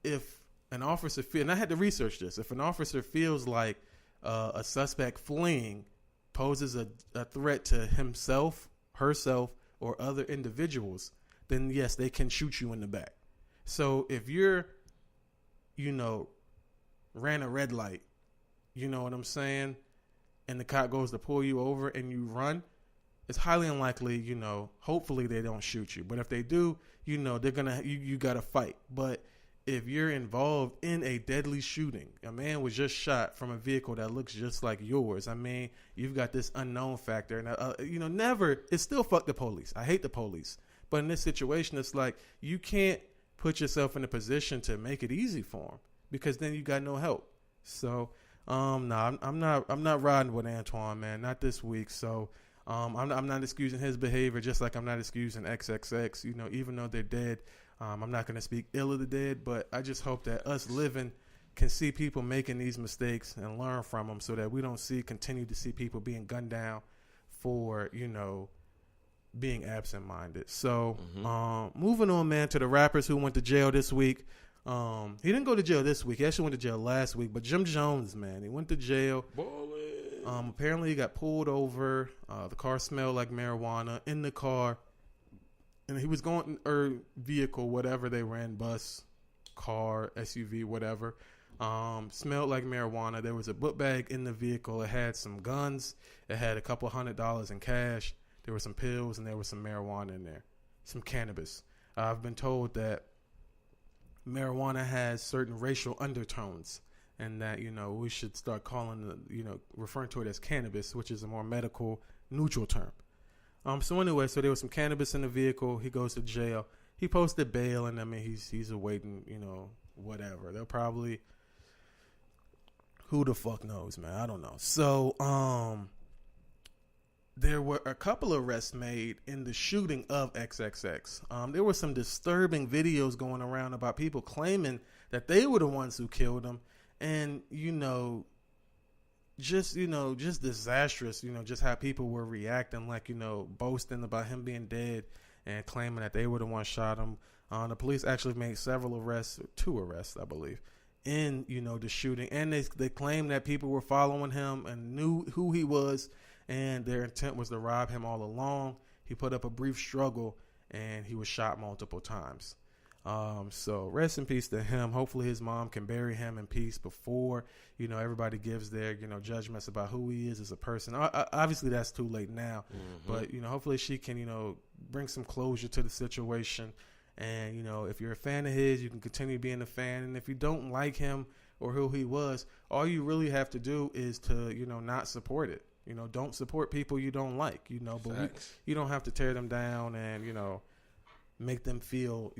if an officer and I had to research this, if an officer feels like a suspect fleeing poses a threat to himself, herself, or other individuals, then yes, they can shoot you in the back. So if you're, ran a red light, you know what I'm saying, and the cop goes to pull you over and you run, it's highly unlikely, hopefully they don't shoot you. But if they do, they're gonna, you gotta fight. But if you're involved in a deadly shooting, a man was just shot from a vehicle that looks just like yours. I mean, you've got this unknown factor. And, it's still fuck the police. I hate the police. But in this situation, it's like you can't put yourself in a position to make it easy for him because then you got no help. So, I'm not riding with Antoine, man. Not this week. So, I'm not excusing his behavior just like I'm not excusing XXX, even though they're dead. I'm not going to speak ill of the dead, but I just hope that us living can see people making these mistakes and learn from them so that we don't continue to see people being gunned down for, being absent-minded. So, moving on, man, to the rappers who went to jail this week. He didn't go to jail this week. He actually went to jail last week, but Jim Jones, man, he went to jail. Apparently he got pulled over. The car smelled like marijuana in the car. And he was going, or vehicle, whatever they ran, bus, car, SUV, whatever. Smelled like marijuana. There was a book bag in the vehicle. It had some guns. It had a couple $100 in cash. There were some pills and there was some marijuana in there. Some cannabis. I've been told that marijuana has certain racial undertones and that, we should start calling, referring to it as cannabis, which is a more medical, neutral term. So anyway, so there was some cannabis in the vehicle. He goes to jail. He posted bail, and I mean, he's awaiting, whatever. They'll probably, who the fuck knows, man? I don't know. So, there were a couple of arrests made in the shooting of XXX. There were some disturbing videos going around about people claiming that they were the ones who killed him, and just disastrous, just how people were reacting, like, boasting about him being dead and claiming that they were the ones shot him. The police actually made several arrests, 2 arrests, I believe, in, the shooting. And they claimed that people were following him and knew who he was, and their intent was to rob him all along. He put up a brief struggle, and he was shot multiple times. So rest in peace to him. Hopefully his mom can bury him in peace before, everybody gives their, judgments about who he is as a person. Obviously that's too late now, but, hopefully she can, bring some closure to the situation. And, if you're a fan of his, you can continue being a fan. And if you don't like him or who he was, all you really have to do is to, not support it. Don't support people you don't like, but you don't have to tear them down and, make them feel,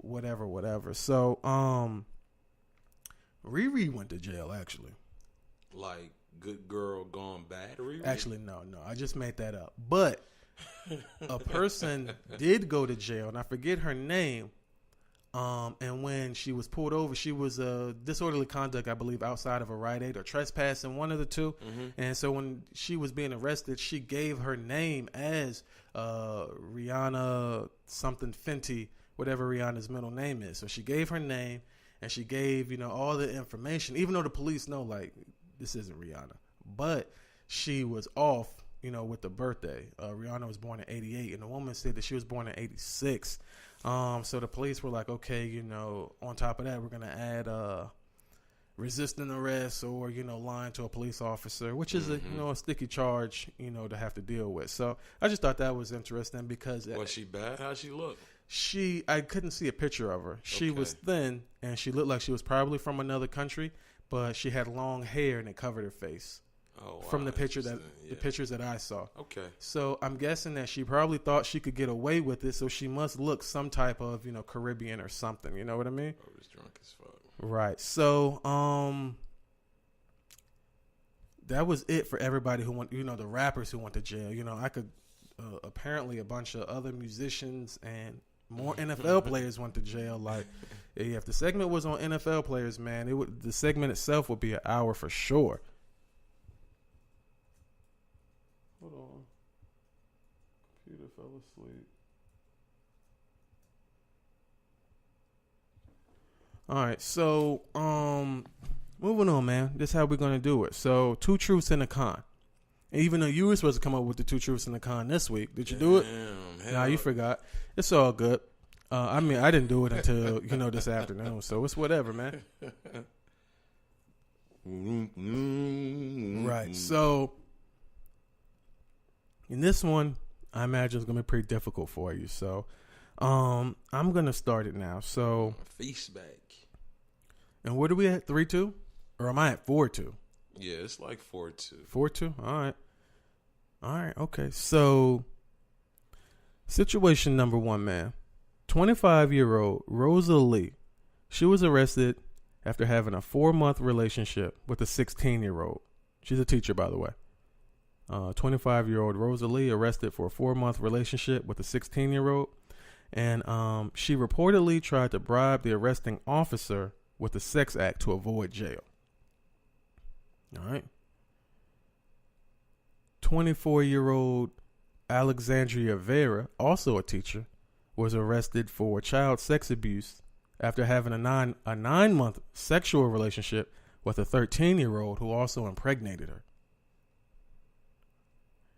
whatever. So, Riri went to jail, actually. Like, good girl gone bad, Riri? Actually, no. I just made that up. But a person did go to jail, and I forget her name, And when she was pulled over, she was disorderly conduct, I believe, outside of a Rite Aid or trespassing, one of the two. And so when she was being arrested, she gave her name as Rihanna something Fenty, whatever Rihanna's middle name is. So she gave her name and she gave, all the information, even though the police know, like, this isn't Rihanna. But she was off, with the birthday. Rihanna was born in 88, and the woman said that she was born in 86. So the police were like, okay, on top of that, we're going to add resisting arrest or, lying to a police officer, which is a sticky charge, to have to deal with. So I just thought that was interesting because... Was she bad? How'd she look? I couldn't see a picture of her. She was thin, and she looked like she was probably from another country, but she had long hair and it covered her face. Oh, wow. From the pictures that I saw. Okay. So I'm guessing that she probably thought she could get away with it, so she must look some type of, Caribbean or something. You know what I mean? I was drunk as fuck. Right. So, that was it for everybody who went, the rappers who went to jail. I could, apparently a bunch of other musicians and more NFL players went to jail. Like, if the segment was on NFL players, man, the segment itself would be an hour for sure. Hold on. Computer fell asleep. All right, so moving on, man. This is how we're gonna do it. So, 2 truths and a con. And even though you were supposed to come up with the 2 truths and a con this week, did you do it? Nah, you forgot. It's all good. I didn't do it until this afternoon, so it's whatever, man. Right. So. In this one, I imagine it's going to be pretty difficult for you. So, I'm going to start it now. So, feast back. And where do we at? 3-2? Or am I at 4-2? Yeah, it's like 4-2. 4-2? All right. Okay. So, situation number 1, man. 25-year-old Rosalie. She was arrested after having a 4-month relationship with a 16-year-old. She's a teacher, by the way. 25-year-old Rosalie arrested for a 4-month relationship with a 16-year-old. And she reportedly tried to bribe the arresting officer with a sex act to avoid jail. All right. 24-year-old Alexandria Vera, also a teacher, was arrested for child sex abuse after having a 9-month sexual relationship with a 13-year-old who also impregnated her.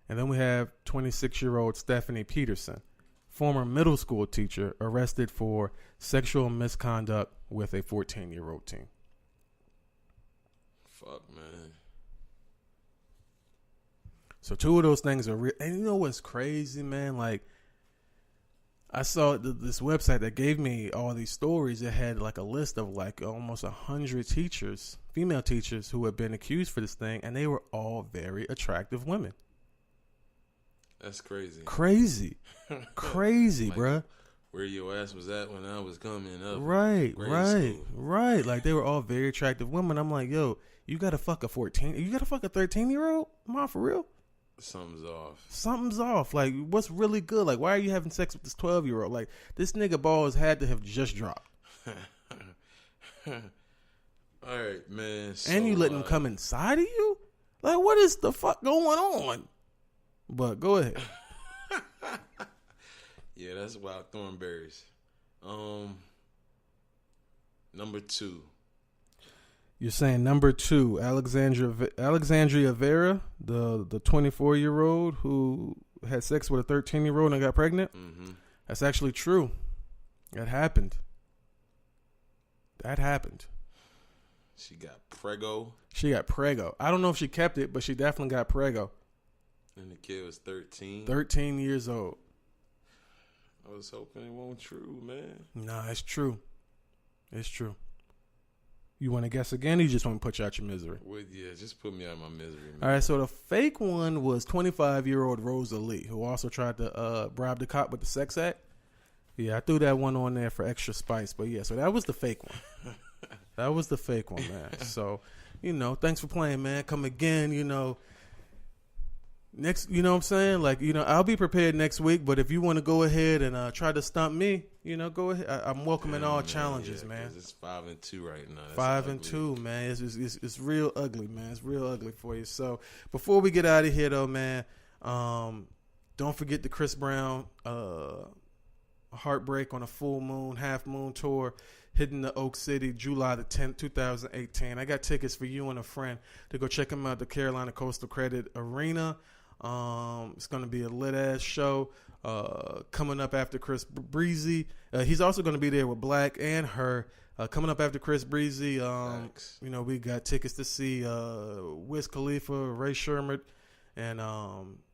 And then we have 26-year-old Stephanie Peterson, former middle school teacher, arrested for sexual misconduct with a 14-year-old teen. Fuck, man. So 2 of those things are real. And you know what's crazy, man? Like, I saw this website that gave me all these stories. It had like a list of like almost 100 teachers, female teachers, who had been accused for this thing, and they were all very attractive women. That's crazy. Crazy, like, bruh. Where your ass was at when I was coming up. Right. Like, they were all very attractive women. I'm like, yo, you got to fuck a 14. You got to fuck a 13-year-old? Am I for real? Something's off. Like, what's really good? Like, why are you having sex with this 12-year-old? Like, this nigga balls had to have just dropped. All right, man. So, and you let him come inside of you? Like, what is the fuck going on? But go ahead. Yeah, that's wild thornberries. Number 2. You're saying number 2, Alexandria Vera, the 24-year-old who had sex with a 13-year-old and got pregnant? Mm-hmm. That's actually true. That happened. She got prego. I don't know if she kept it, but she definitely got prego. And the kid was 13. 13 years old. I was hoping it wasn't true, man. Nah, it's true. It's true. You want to guess again, or you just want to put you out your misery? Well, yeah, just put me out of my misery, man. All right, so the fake one was 25-year-old Rosalie, who also tried to bribe the cop with the sex act. Yeah, I threw that one on there for extra spice. But yeah, so that was the fake one. That was the fake one, man. So, thanks for playing, man. Come again, next, you know what I'm saying? Like, you know, I'll be prepared next week, but if you want to go ahead and try to stump me, you know, go ahead. I'm welcoming all challenges, man. It's 5-2 right now. That's 5-2, man. It's real ugly, man. It's real ugly for you. So before we get out of here, though, man, don't forget the Chris Brown Heartbreak on a Full Moon, Half Moon tour hitting the Oak City July the 10th, 2018. I got tickets for you and a friend to go check him out at the Carolina Coastal Credit Arena. It's going to be a lit-ass show coming up after Chris Breezy. He's also going to be there with Black and Her. Coming up after Chris Breezy, you know, we got tickets to see Wiz Khalifa, Ray Sherman, and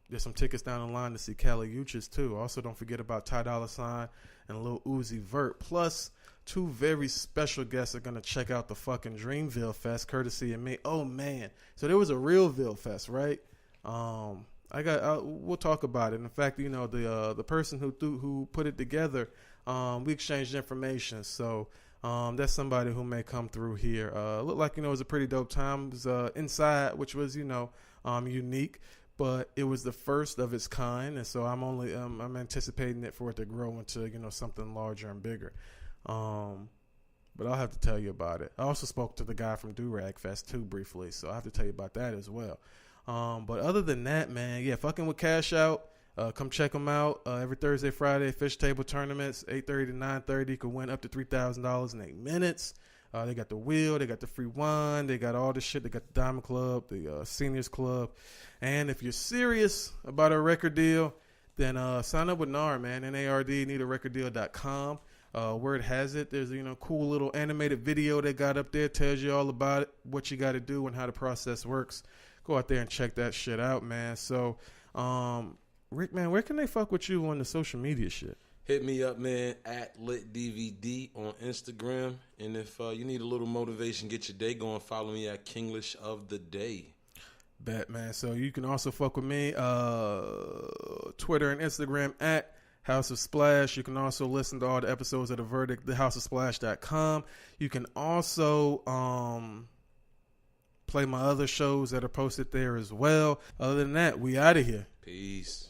there's some tickets down the line to see Kali Uchis too. Also, don't forget about Ty Dolla $ign and Lil Uzi Vert. Plus, 2 very special guests are going to check out the fucking Dreamville Fest, courtesy of me. Oh, man. So there was a Realville Fest, right? We'll talk about it. In fact, you know, the person who put it together, we exchanged information. So that's somebody who may come through here. Looked like, you know, it was a pretty dope time. It was inside, which was, you know, unique. But it was the first of its kind, and so I'm anticipating it for it to grow into, you know, something larger and bigger. But I'll have to tell you about it. I also spoke to the guy from Durag Fest too briefly, so I have to tell you about that as well. But other than that, man, yeah, fucking with Cash Out. Come check them out every Thursday, Friday. Fish table tournaments, 8:30 to 9:30. You can win up to $3,000 in 8 minutes. They got the wheel, they got the free wine, they got all this shit. They got the Diamond Club, the Seniors Club. And if you're serious about a record deal, then sign up with NARD, man. NARD, needarecorddeal.com. Word has it, there's a, you know, cool little animated video they got up there. Tells you all about it, what you got to do and how the process works. Go out there and check that shit out, man. So, Rick, man, where can they fuck with you on the social media shit? Hit me up, man, at LitDVD on Instagram. And if you need a little motivation, get your day going, follow me at Kinglish of the Day. Bet, man. So you can also fuck with me, Twitter and Instagram at House of Splash. You can also listen to all the episodes of The Verdict, thehouseofsplash.com. You can also play my other shows that are posted there as well. Other than that, we out of here. Peace.